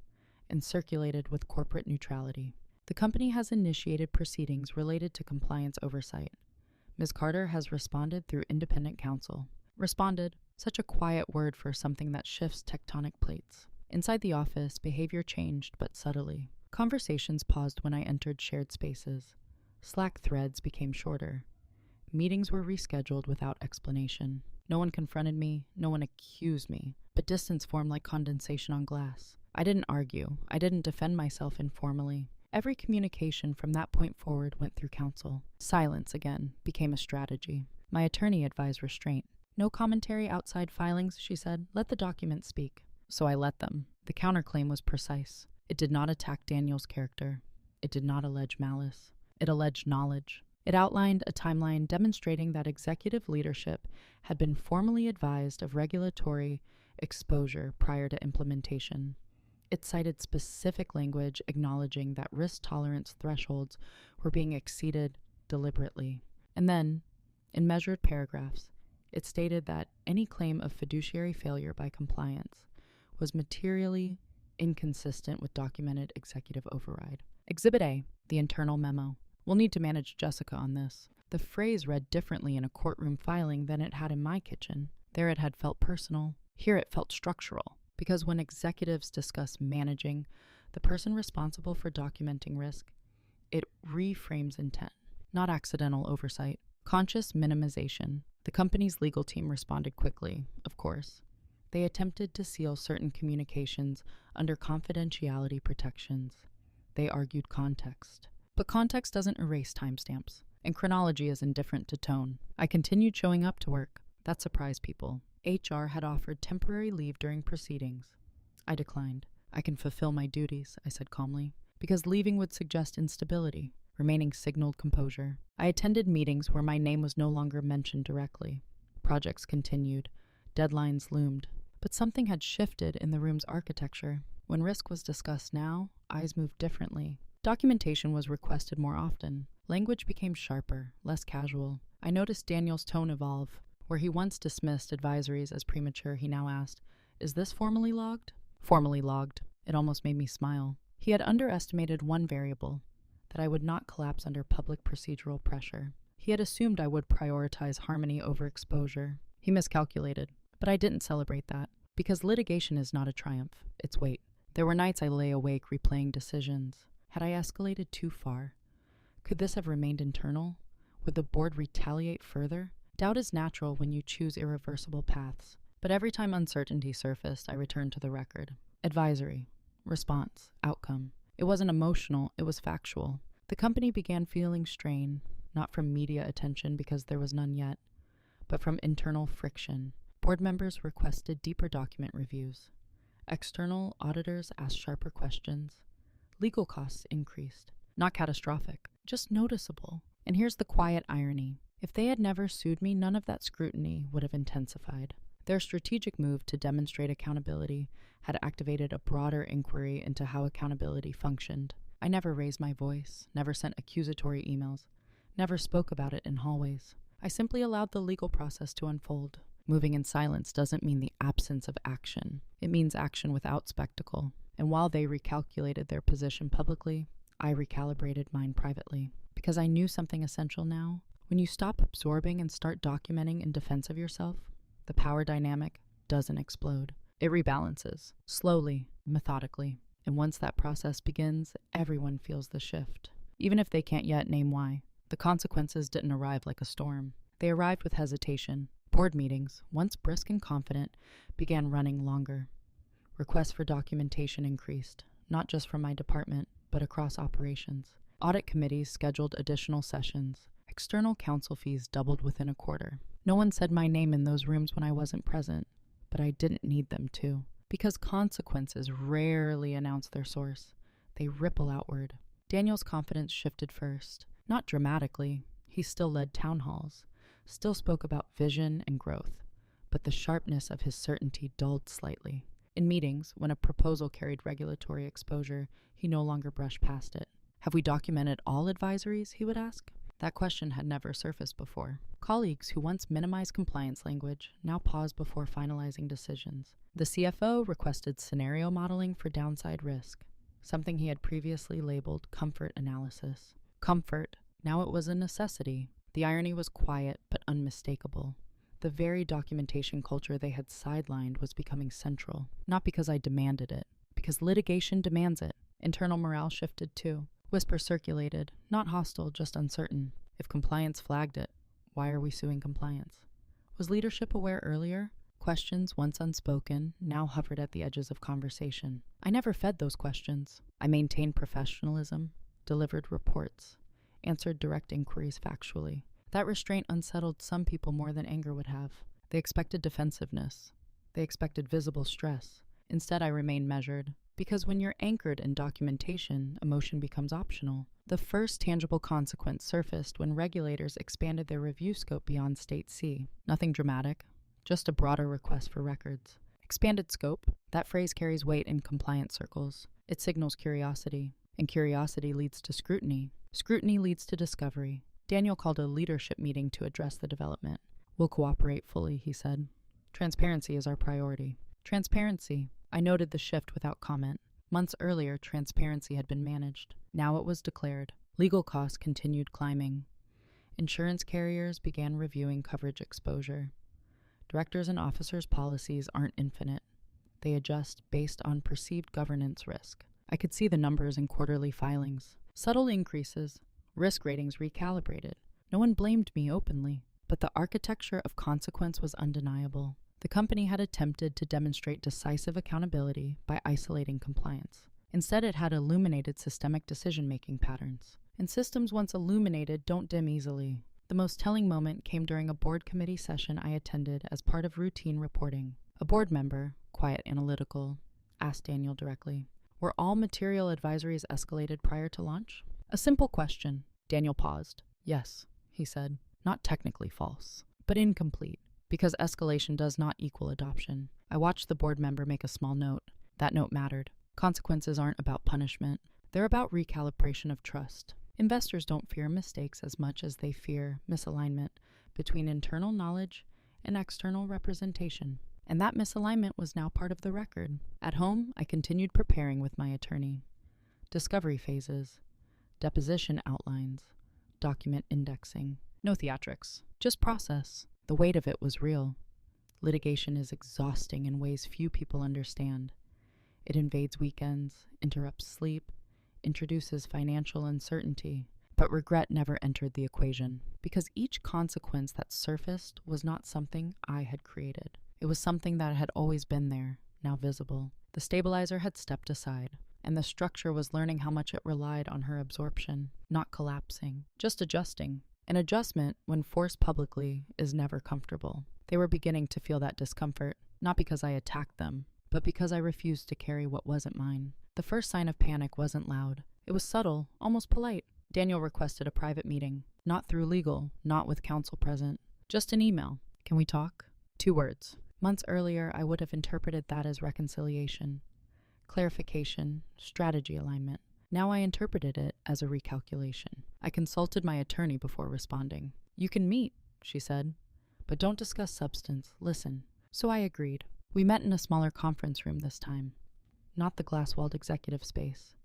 and circulated with corporate neutrality. The company has initiated proceedings related to compliance oversight. Ms. Carter has responded through independent counsel. Responded, such a quiet word for something that shifts tectonic plates. Inside the office, behavior changed, but subtly. Conversations paused when I entered shared spaces. Slack threads became shorter. Meetings were rescheduled without explanation. No one confronted me, no one accused me, but distance formed like condensation on glass. I didn't argue. I didn't defend myself informally. Every communication from that point forward went through counsel. Silence, again, became a strategy. My attorney advised restraint. No commentary outside filings, she said. Let the documents speak. So I let them. The counterclaim was precise. It did not attack Daniel's character. It did not allege malice. It alleged knowledge. It outlined a timeline demonstrating that executive leadership had been formally advised of regulatory exposure prior to implementation. It cited specific language acknowledging that risk tolerance thresholds were being exceeded deliberately. And then, in measured paragraphs, it stated that any claim of fiduciary failure by compliance was materially inconsistent with documented executive override. Exhibit A, the internal memo. We'll need to manage Jessica on this. The phrase read differently in a courtroom filing than it had in my kitchen. There it had felt personal. Here it felt structural. Because when executives discuss managing the person responsible for documenting risk, it reframes intent, not accidental oversight. Conscious minimization. The company's legal team responded quickly, of course. They attempted to seal certain communications under confidentiality protections. They argued context. But context doesn't erase timestamps, and chronology is indifferent to tone. I continued showing up to work. That surprised people. HR had offered temporary leave during proceedings. I declined. I can fulfill my duties, I said calmly, because leaving would suggest instability. Remaining signaled composure. I attended meetings where my name was no longer mentioned directly. Projects continued. Deadlines loomed. But something had shifted in the room's architecture. When risk was discussed now, eyes moved differently. Documentation was requested more often. Language became sharper, less casual. I noticed Daniel's tone evolve. Where he once dismissed advisories as premature, he now asked, Is this formally logged? Formally logged. It almost made me smile. He had underestimated one variable, that I would not collapse under public procedural pressure. He had assumed I would prioritize harmony over exposure. He miscalculated, but I didn't celebrate that, because litigation is not a triumph, it's weight. There were nights I lay awake replaying decisions. Had I escalated too far? Could this have remained internal? Would the board retaliate further? Doubt is natural when you choose irreversible paths, but every time uncertainty surfaced, I returned to the record. Advisory. Response. Outcome. It wasn't emotional, it was factual. The company began feeling strain, not from media attention because there was none yet, but from internal friction. Board members requested deeper document reviews. External auditors asked sharper questions. Legal costs increased. Not catastrophic, just noticeable. And here's the quiet irony. If they had never sued me, none of that scrutiny would have intensified. Their strategic move to demonstrate accountability had activated a broader inquiry into how accountability functioned. I never raised my voice, never sent accusatory emails, never spoke about it in hallways. I simply allowed the legal process to unfold. Moving in silence doesn't mean the absence of action. It means action without spectacle. And while they recalculated their position publicly, I recalibrated mine privately. Because I knew something essential now. When you stop absorbing and start documenting in defense of yourself, the power dynamic doesn't explode. It rebalances, slowly, methodically. And once that process begins, everyone feels the shift. Even if they can't yet name why. The consequences didn't arrive like a storm. They arrived with hesitation. Board meetings, once brisk and confident, began running longer. Requests for documentation increased, not just from my department, but across operations. Audit committees scheduled additional sessions. External counsel fees doubled within a quarter. No one said my name in those rooms when I wasn't present, but I didn't need them to. Because consequences rarely announce their source. They ripple outward. Daniel's confidence shifted first. Not dramatically. He still led town halls, still spoke about vision and growth, but the sharpness of his certainty dulled slightly. In meetings, when a proposal carried regulatory exposure, he no longer brushed past it. Have we documented all advisories, he would ask? That question had never surfaced before. Colleagues who once minimized compliance language now paused before finalizing decisions. The CFO requested scenario modeling for downside risk, something he had previously labeled comfort analysis. Comfort, now it was a necessity. The irony was quiet but unmistakable. The very documentation culture they had sidelined was becoming central, not because I demanded it, because litigation demands it. Internal morale shifted too. Whispers circulated, not hostile, just uncertain. If compliance flagged it, why are we suing compliance? Was leadership aware earlier? Questions, once unspoken, now hovered at the edges of conversation. I never fed those questions. I maintained professionalism, delivered reports, answered direct inquiries factually. That restraint unsettled some people more than anger would have. They expected defensiveness. They expected visible stress. Instead, I remained measured. Because when you're anchored in documentation, emotion becomes optional. The first tangible consequence surfaced when regulators expanded their review scope beyond State C. Nothing dramatic, just a broader request for records. Expanded scope, that phrase carries weight in compliance circles. It signals curiosity, and curiosity leads to scrutiny. Scrutiny leads to discovery. Daniel called a leadership meeting to address the development. We'll cooperate fully, he said. Transparency is our priority. Transparency. I noted the shift without comment. Months earlier, transparency had been managed. Now it was declared. Legal costs continued climbing. Insurance carriers began reviewing coverage exposure. Directors' and officers' policies aren't infinite. They adjust based on perceived governance risk. I could see the numbers in quarterly filings. Subtle increases. Risk ratings recalibrated. No one blamed me openly, but the architecture of consequence was undeniable. The company had attempted to demonstrate decisive accountability by isolating compliance. Instead, it had illuminated systemic decision-making patterns. And systems once illuminated don't dim easily. The most telling moment came during a board committee session I attended as part of routine reporting. A board member, quiet analytical, asked Daniel directly, "Were all material advisories escalated prior to launch?" A simple question. Daniel paused. "Yes," he said. Not technically false, but incomplete. Because escalation does not equal adoption. I watched the board member make a small note. That note mattered. Consequences aren't about punishment. They're about recalibration of trust. Investors don't fear mistakes as much as they fear misalignment between internal knowledge and external representation. And that misalignment was now part of the record. At home, I continued preparing with my attorney. Discovery phases, deposition outlines, document indexing. No theatrics, just process. The weight of it was real. Litigation is exhausting in ways few people understand. It invades weekends, interrupts sleep, introduces financial uncertainty. But regret never entered the equation, because each consequence that surfaced was not something I had created. It was something that had always been there, now visible. The stabilizer had stepped aside, and the structure was learning how much it relied on her absorption, not collapsing, just adjusting. An adjustment, when forced publicly, is never comfortable. They were beginning to feel that discomfort, not because I attacked them, but because I refused to carry what wasn't mine. The first sign of panic wasn't loud. It was subtle, almost polite. Daniel requested a private meeting, not through legal, not with counsel present, just an email. Can we talk? 2 words. Months earlier, I would have interpreted that as reconciliation, clarification, strategy alignment. Now I interpreted it as a recalculation. I consulted my attorney before responding. You can meet, she said, but don't discuss substance. Listen. So I agreed. We met in a smaller conference room this time, not the glass-walled executive space.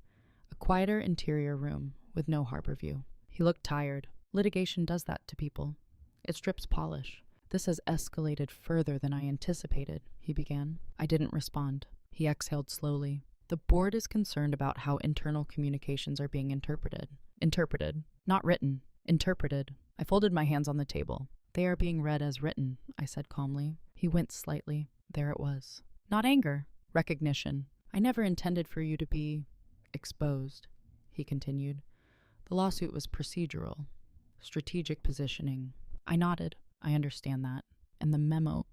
A quieter interior room with no harbor view. He looked tired. Litigation does that to people. It strips polish. This has escalated further than I anticipated, he began. I didn't respond. He exhaled slowly. The board is concerned about how internal communications are being interpreted. Interpreted. Not written. Interpreted. I folded my hands on the table. They are being read as written, I said calmly. He winced slightly. There it was. Not anger. Recognition. I never intended for you to be exposed, he continued. The lawsuit was procedural, strategic positioning. I nodded. I understand that. And the memo.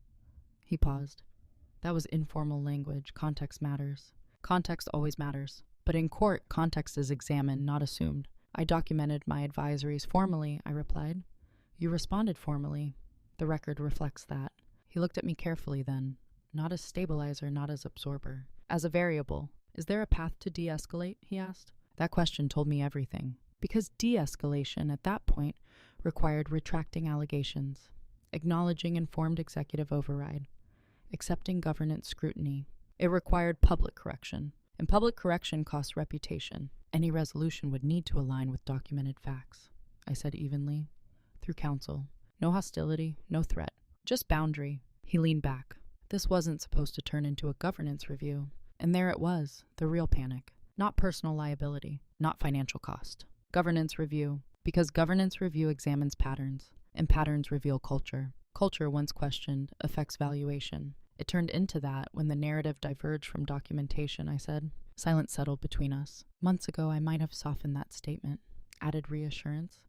He paused. That was informal language. Context matters. Context always matters. But in court, context is examined, not assumed. I documented my advisories formally, I replied. You responded formally. The record reflects that. He looked at me carefully then. Not as stabilizer, not as absorber. As a variable. Is there a path to de-escalate? He asked. That question told me everything. Because de-escalation at that point required retracting allegations, acknowledging informed executive override, accepting governance scrutiny. It required public correction, and public correction costs reputation. Any resolution would need to align with documented facts, I said evenly. Through counsel. No hostility, no threat. Just boundary. He leaned back. This wasn't supposed to turn into a governance review. And there it was, the real panic. Not personal liability, not financial cost. Governance review. Because governance review examines patterns, and patterns reveal culture. Culture, once questioned, affects valuation. It turned into that when the narrative diverged from documentation, I said. Silence settled between us. Months ago, I might have softened that statement, added reassurance,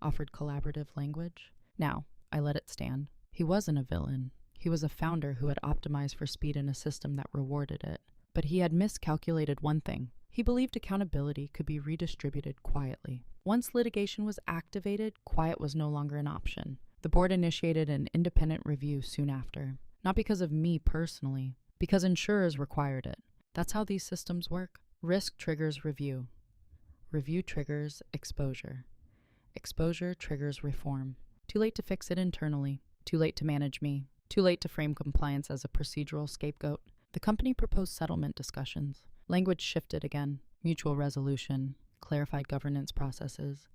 offered collaborative language. Now, I let it stand. He wasn't a villain. He was a founder who had optimized for speed in a system that rewarded it. But he had miscalculated one thing. He believed accountability could be redistributed quietly. Once litigation was activated, quiet was no longer an option. The board initiated an independent review soon after. Not because of me personally, because insurers required it. That's how these systems work. Risk triggers review. Review triggers exposure. Exposure triggers reform. Too late to fix it internally. Too late to manage me. Too late to frame compliance as a procedural scapegoat. The company proposed settlement discussions. Language shifted again. Mutual resolution. Clarified governance processes.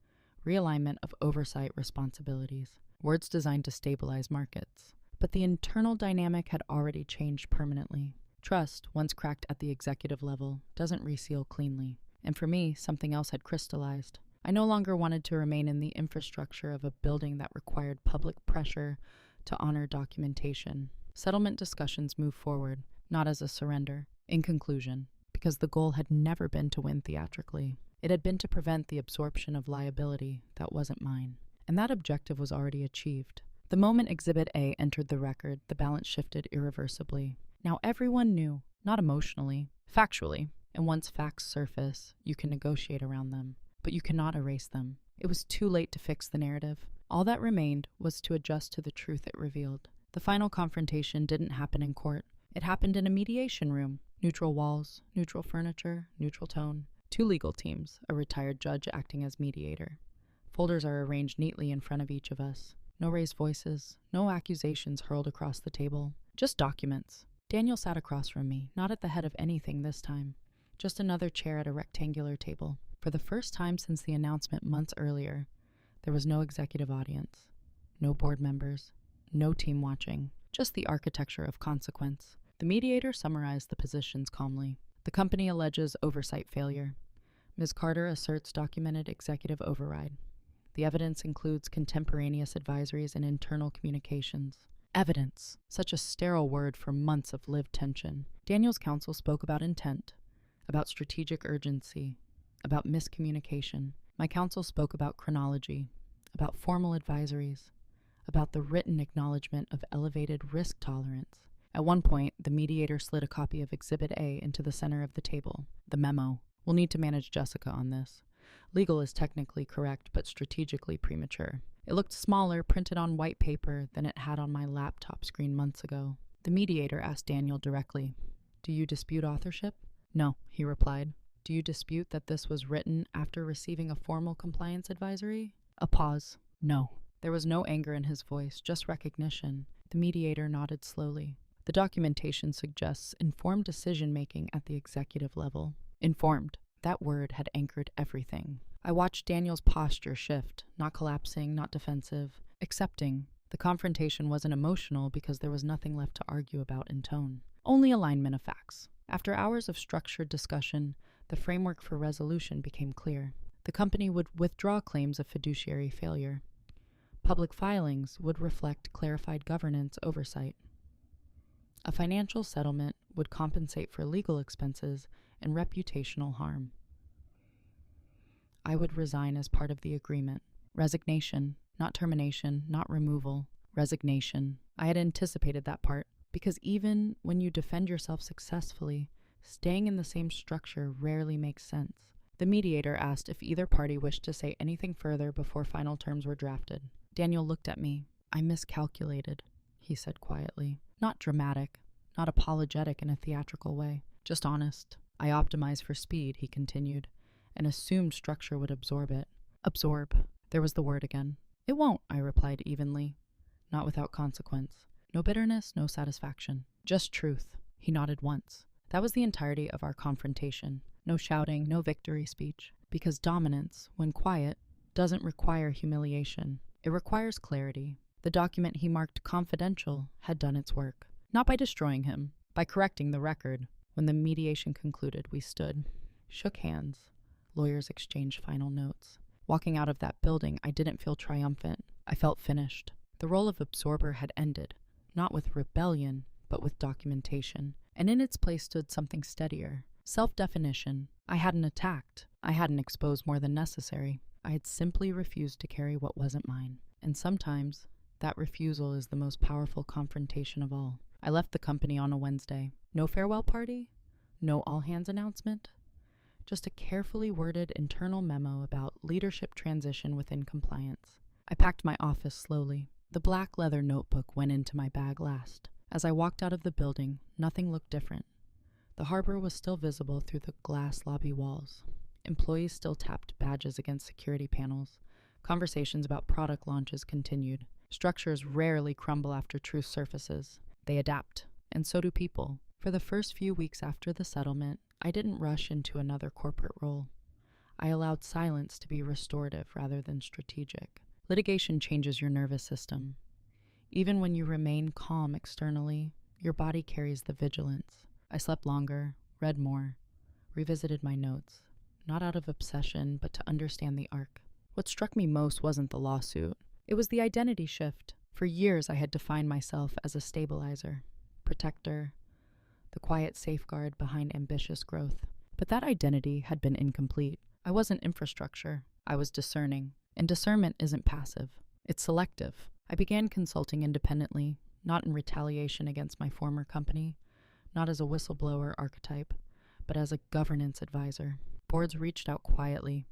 Realignment of oversight responsibilities. Words designed to stabilize markets. But the internal dynamic had already changed permanently. Trust, once cracked at the executive level, doesn't reseal cleanly. And for me, something else had crystallized. I no longer wanted to remain in the infrastructure of a building that required public pressure to honor documentation. Settlement discussions moved forward, not as a surrender. In conclusion, because the goal had never been to win theatrically. It had been to prevent the absorption of liability that wasn't mine. And that objective was already achieved. The moment Exhibit A entered the record, the balance shifted irreversibly. Now everyone knew, not emotionally, factually. And once facts surface, you can negotiate around them, but you cannot erase them. It was too late to fix the narrative. All that remained was to adjust to the truth it revealed. The final confrontation didn't happen in court. It happened in a mediation room. Neutral walls, neutral furniture, neutral tone. 2 legal teams, a retired judge acting as mediator. Folders are arranged neatly in front of each of us. No raised voices, no accusations hurled across the table. Just documents. Daniel sat across from me, not at the head of anything this time. Just another chair at a rectangular table. For the first time since the announcement months earlier, there was no executive audience, no board members, no team watching, just the architecture of consequence. The mediator summarized the positions calmly. The company alleges oversight failure. Ms. Carter asserts documented executive override. The evidence includes contemporaneous advisories and internal communications. Evidence, such a sterile word for months of lived tension. Daniel's counsel spoke about intent, about strategic urgency, about miscommunication. My counsel spoke about chronology, about formal advisories, about the written acknowledgement of elevated risk tolerance. At one point, the mediator slid a copy of Exhibit A into the center of the table, the memo. We'll need to manage Jessica on this. Legal is technically correct, but strategically premature. It looked smaller, printed on white paper, than it had on my laptop screen months ago. The mediator asked Daniel directly, "Do you dispute authorship?" "No," he replied. "Do you dispute that this was written after receiving a formal compliance advisory?" A pause. "No." There was no anger in his voice, just recognition. The mediator nodded slowly. The documentation suggests informed decision-making at the executive level. Informed. That word had anchored everything. I watched Daniel's posture shift, not collapsing, not defensive, accepting. The confrontation wasn't emotional because there was nothing left to argue about in tone. Only alignment of facts. After hours of structured discussion, the framework for resolution became clear. The company would withdraw claims of fiduciary failure. Public filings would reflect clarified governance oversight. A financial settlement would compensate for legal expenses and reputational harm. I would resign as part of the agreement. Resignation, not termination, not removal. Resignation. I had anticipated that part, because even when you defend yourself successfully, staying in the same structure rarely makes sense. The mediator asked if either party wished to say anything further before final terms were drafted. Daniel looked at me. "I miscalculated," he said quietly. Not dramatic, not apologetic in a theatrical way, just honest. "I optimized for speed," he continued, "and assumed structure would absorb it." Absorb. There was the word again. "It won't," I replied evenly. Not without consequence. No bitterness, no satisfaction. Just truth. He nodded once. That was the entirety of our confrontation. No shouting, no victory speech. Because dominance, when quiet, doesn't require humiliation. It requires clarity. The document he marked confidential had done its work. Not by destroying him, by correcting the record. When the mediation concluded, we stood, shook hands. Lawyers exchanged final notes. Walking out of that building, I didn't feel triumphant. I felt finished. The role of absorber had ended, not with rebellion, but with documentation. And in its place stood something steadier. Self-definition. I hadn't attacked. I hadn't exposed more than necessary. I had simply refused to carry what wasn't mine. And sometimes, that refusal is the most powerful confrontation of all. I left the company on a Wednesday. No farewell party, no all-hands announcement, just a carefully worded internal memo about leadership transition within compliance. I packed my office slowly. The black leather notebook went into my bag last. As I walked out of the building, nothing looked different. The harbor was still visible through the glass lobby walls. Employees still tapped badges against security panels. Conversations about product launches continued. Structures rarely crumble after truth surfaces. They adapt, and so do people. For the first few weeks after the settlement, I didn't rush into another corporate role. I allowed silence to be restorative rather than strategic. Litigation changes your nervous system. Even when you remain calm externally, your body carries the vigilance. I slept longer, read more, revisited my notes, not out of obsession, but to understand the arc. What struck me most wasn't the lawsuit. It was the identity shift. For years, I had defined myself as a stabilizer, protector, the quiet safeguard behind ambitious growth. But that identity had been incomplete. I wasn't infrastructure. I was discerning. And discernment isn't passive. It's selective. I began consulting independently, not in retaliation against my former company, not as a whistleblower archetype, but as a governance advisor. Boards reached out quietly.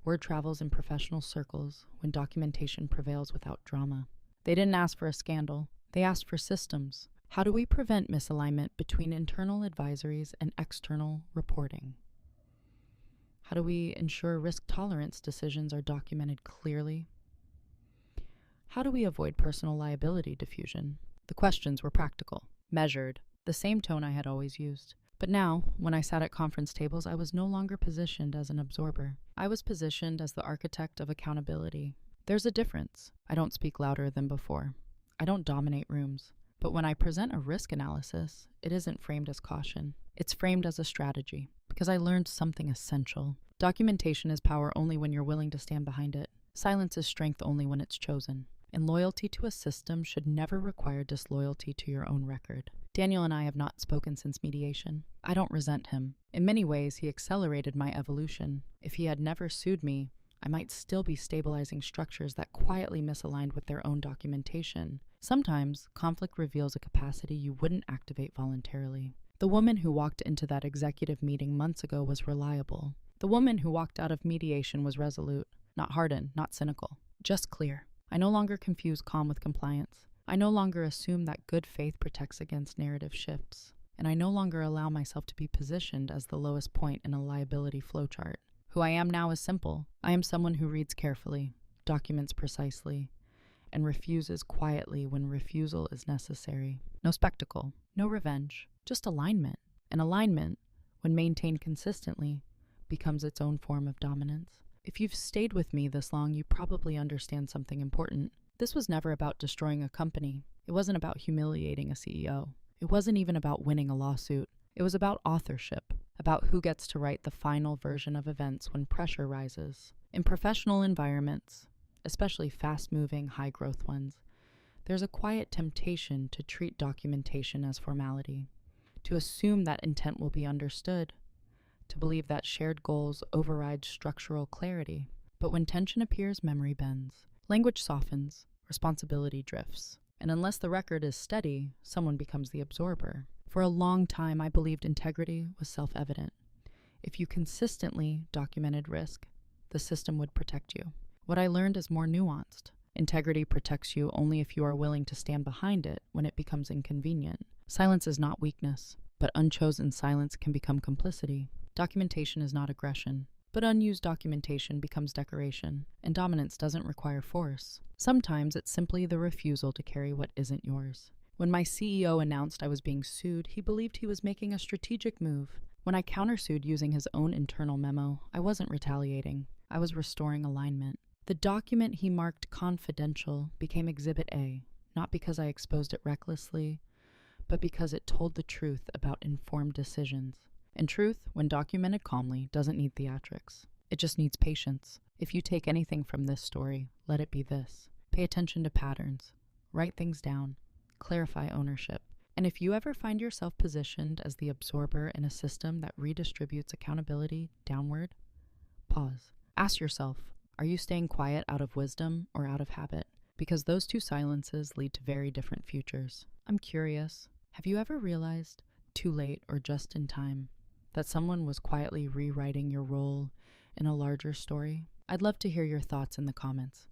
Word travels in professional circles when documentation prevails without drama. They didn't ask for a scandal. They asked for systems. How do we prevent misalignment between internal advisories and external reporting? How do we ensure risk tolerance decisions are documented clearly? How do we avoid personal liability diffusion? The questions were practical, measured, the same tone I had always used. But now, when I sat at conference tables, I was no longer positioned as an absorber. I was positioned as the architect of accountability. There's a difference. I don't speak louder than before. I don't dominate rooms. But when I present a risk analysis, it isn't framed as caution. It's framed as a strategy, because I learned something essential. Documentation is power only when you're willing to stand behind it. Silence is strength only when it's chosen. And loyalty to a system should never require disloyalty to your own record. Daniel and I have not spoken since mediation. I don't resent him. In many ways, he accelerated my evolution. If he had never sued me, I might still be stabilizing structures that quietly misaligned with their own documentation. Sometimes, conflict reveals a capacity you wouldn't activate voluntarily. The woman who walked into that executive meeting months ago was reliable. The woman who walked out of mediation was resolute, not hardened, not cynical, just clear. I no longer confuse calm with compliance. I no longer assume that good faith protects against narrative shifts. And I no longer allow myself to be positioned as the lowest point in a liability flowchart. Who I am now is simple. I am someone who reads carefully, documents precisely, and refuses quietly when refusal is necessary. No spectacle, no revenge, just alignment. And alignment, when maintained consistently, becomes its own form of dominance. If you've stayed with me this long, you probably understand something important. This was never about destroying a company. It wasn't about humiliating a CEO. It wasn't even about winning a lawsuit. It was about authorship, about who gets to write the final version of events when pressure rises. In professional environments, especially fast-moving, high-growth ones, there's a quiet temptation to treat documentation as formality, to assume that intent will be understood, to believe that shared goals override structural clarity. But when tension appears, memory bends. Language softens, responsibility drifts. And unless the record is steady, someone becomes the absorber. For a long time, I believed integrity was self-evident. If you consistently documented risk, the system would protect you. What I learned is more nuanced. Integrity protects you only if you are willing to stand behind it when it becomes inconvenient. Silence is not weakness, but unchosen silence can become complicity. Documentation is not aggression, but unused documentation becomes decoration, and dominance doesn't require force. Sometimes it's simply the refusal to carry what isn't yours. When my CEO announced I was being sued, he believed he was making a strategic move. When I countersued using his own internal memo, I wasn't retaliating. I was restoring alignment. The document he marked confidential became Exhibit A, not because I exposed it recklessly, but because it told the truth about informed decisions. And truth, when documented calmly, doesn't need theatrics. It just needs patience. If you take anything from this story, let it be this. Pay attention to patterns. Write things down. Clarify ownership. And if you ever find yourself positioned as the absorber in a system that redistributes accountability downward, pause. Ask yourself, are you staying quiet out of wisdom or out of habit? Because those two silences lead to very different futures. I'm curious, have you ever realized, too late or just in time, that someone was quietly rewriting your role in a larger story? I'd love to hear your thoughts in the comments.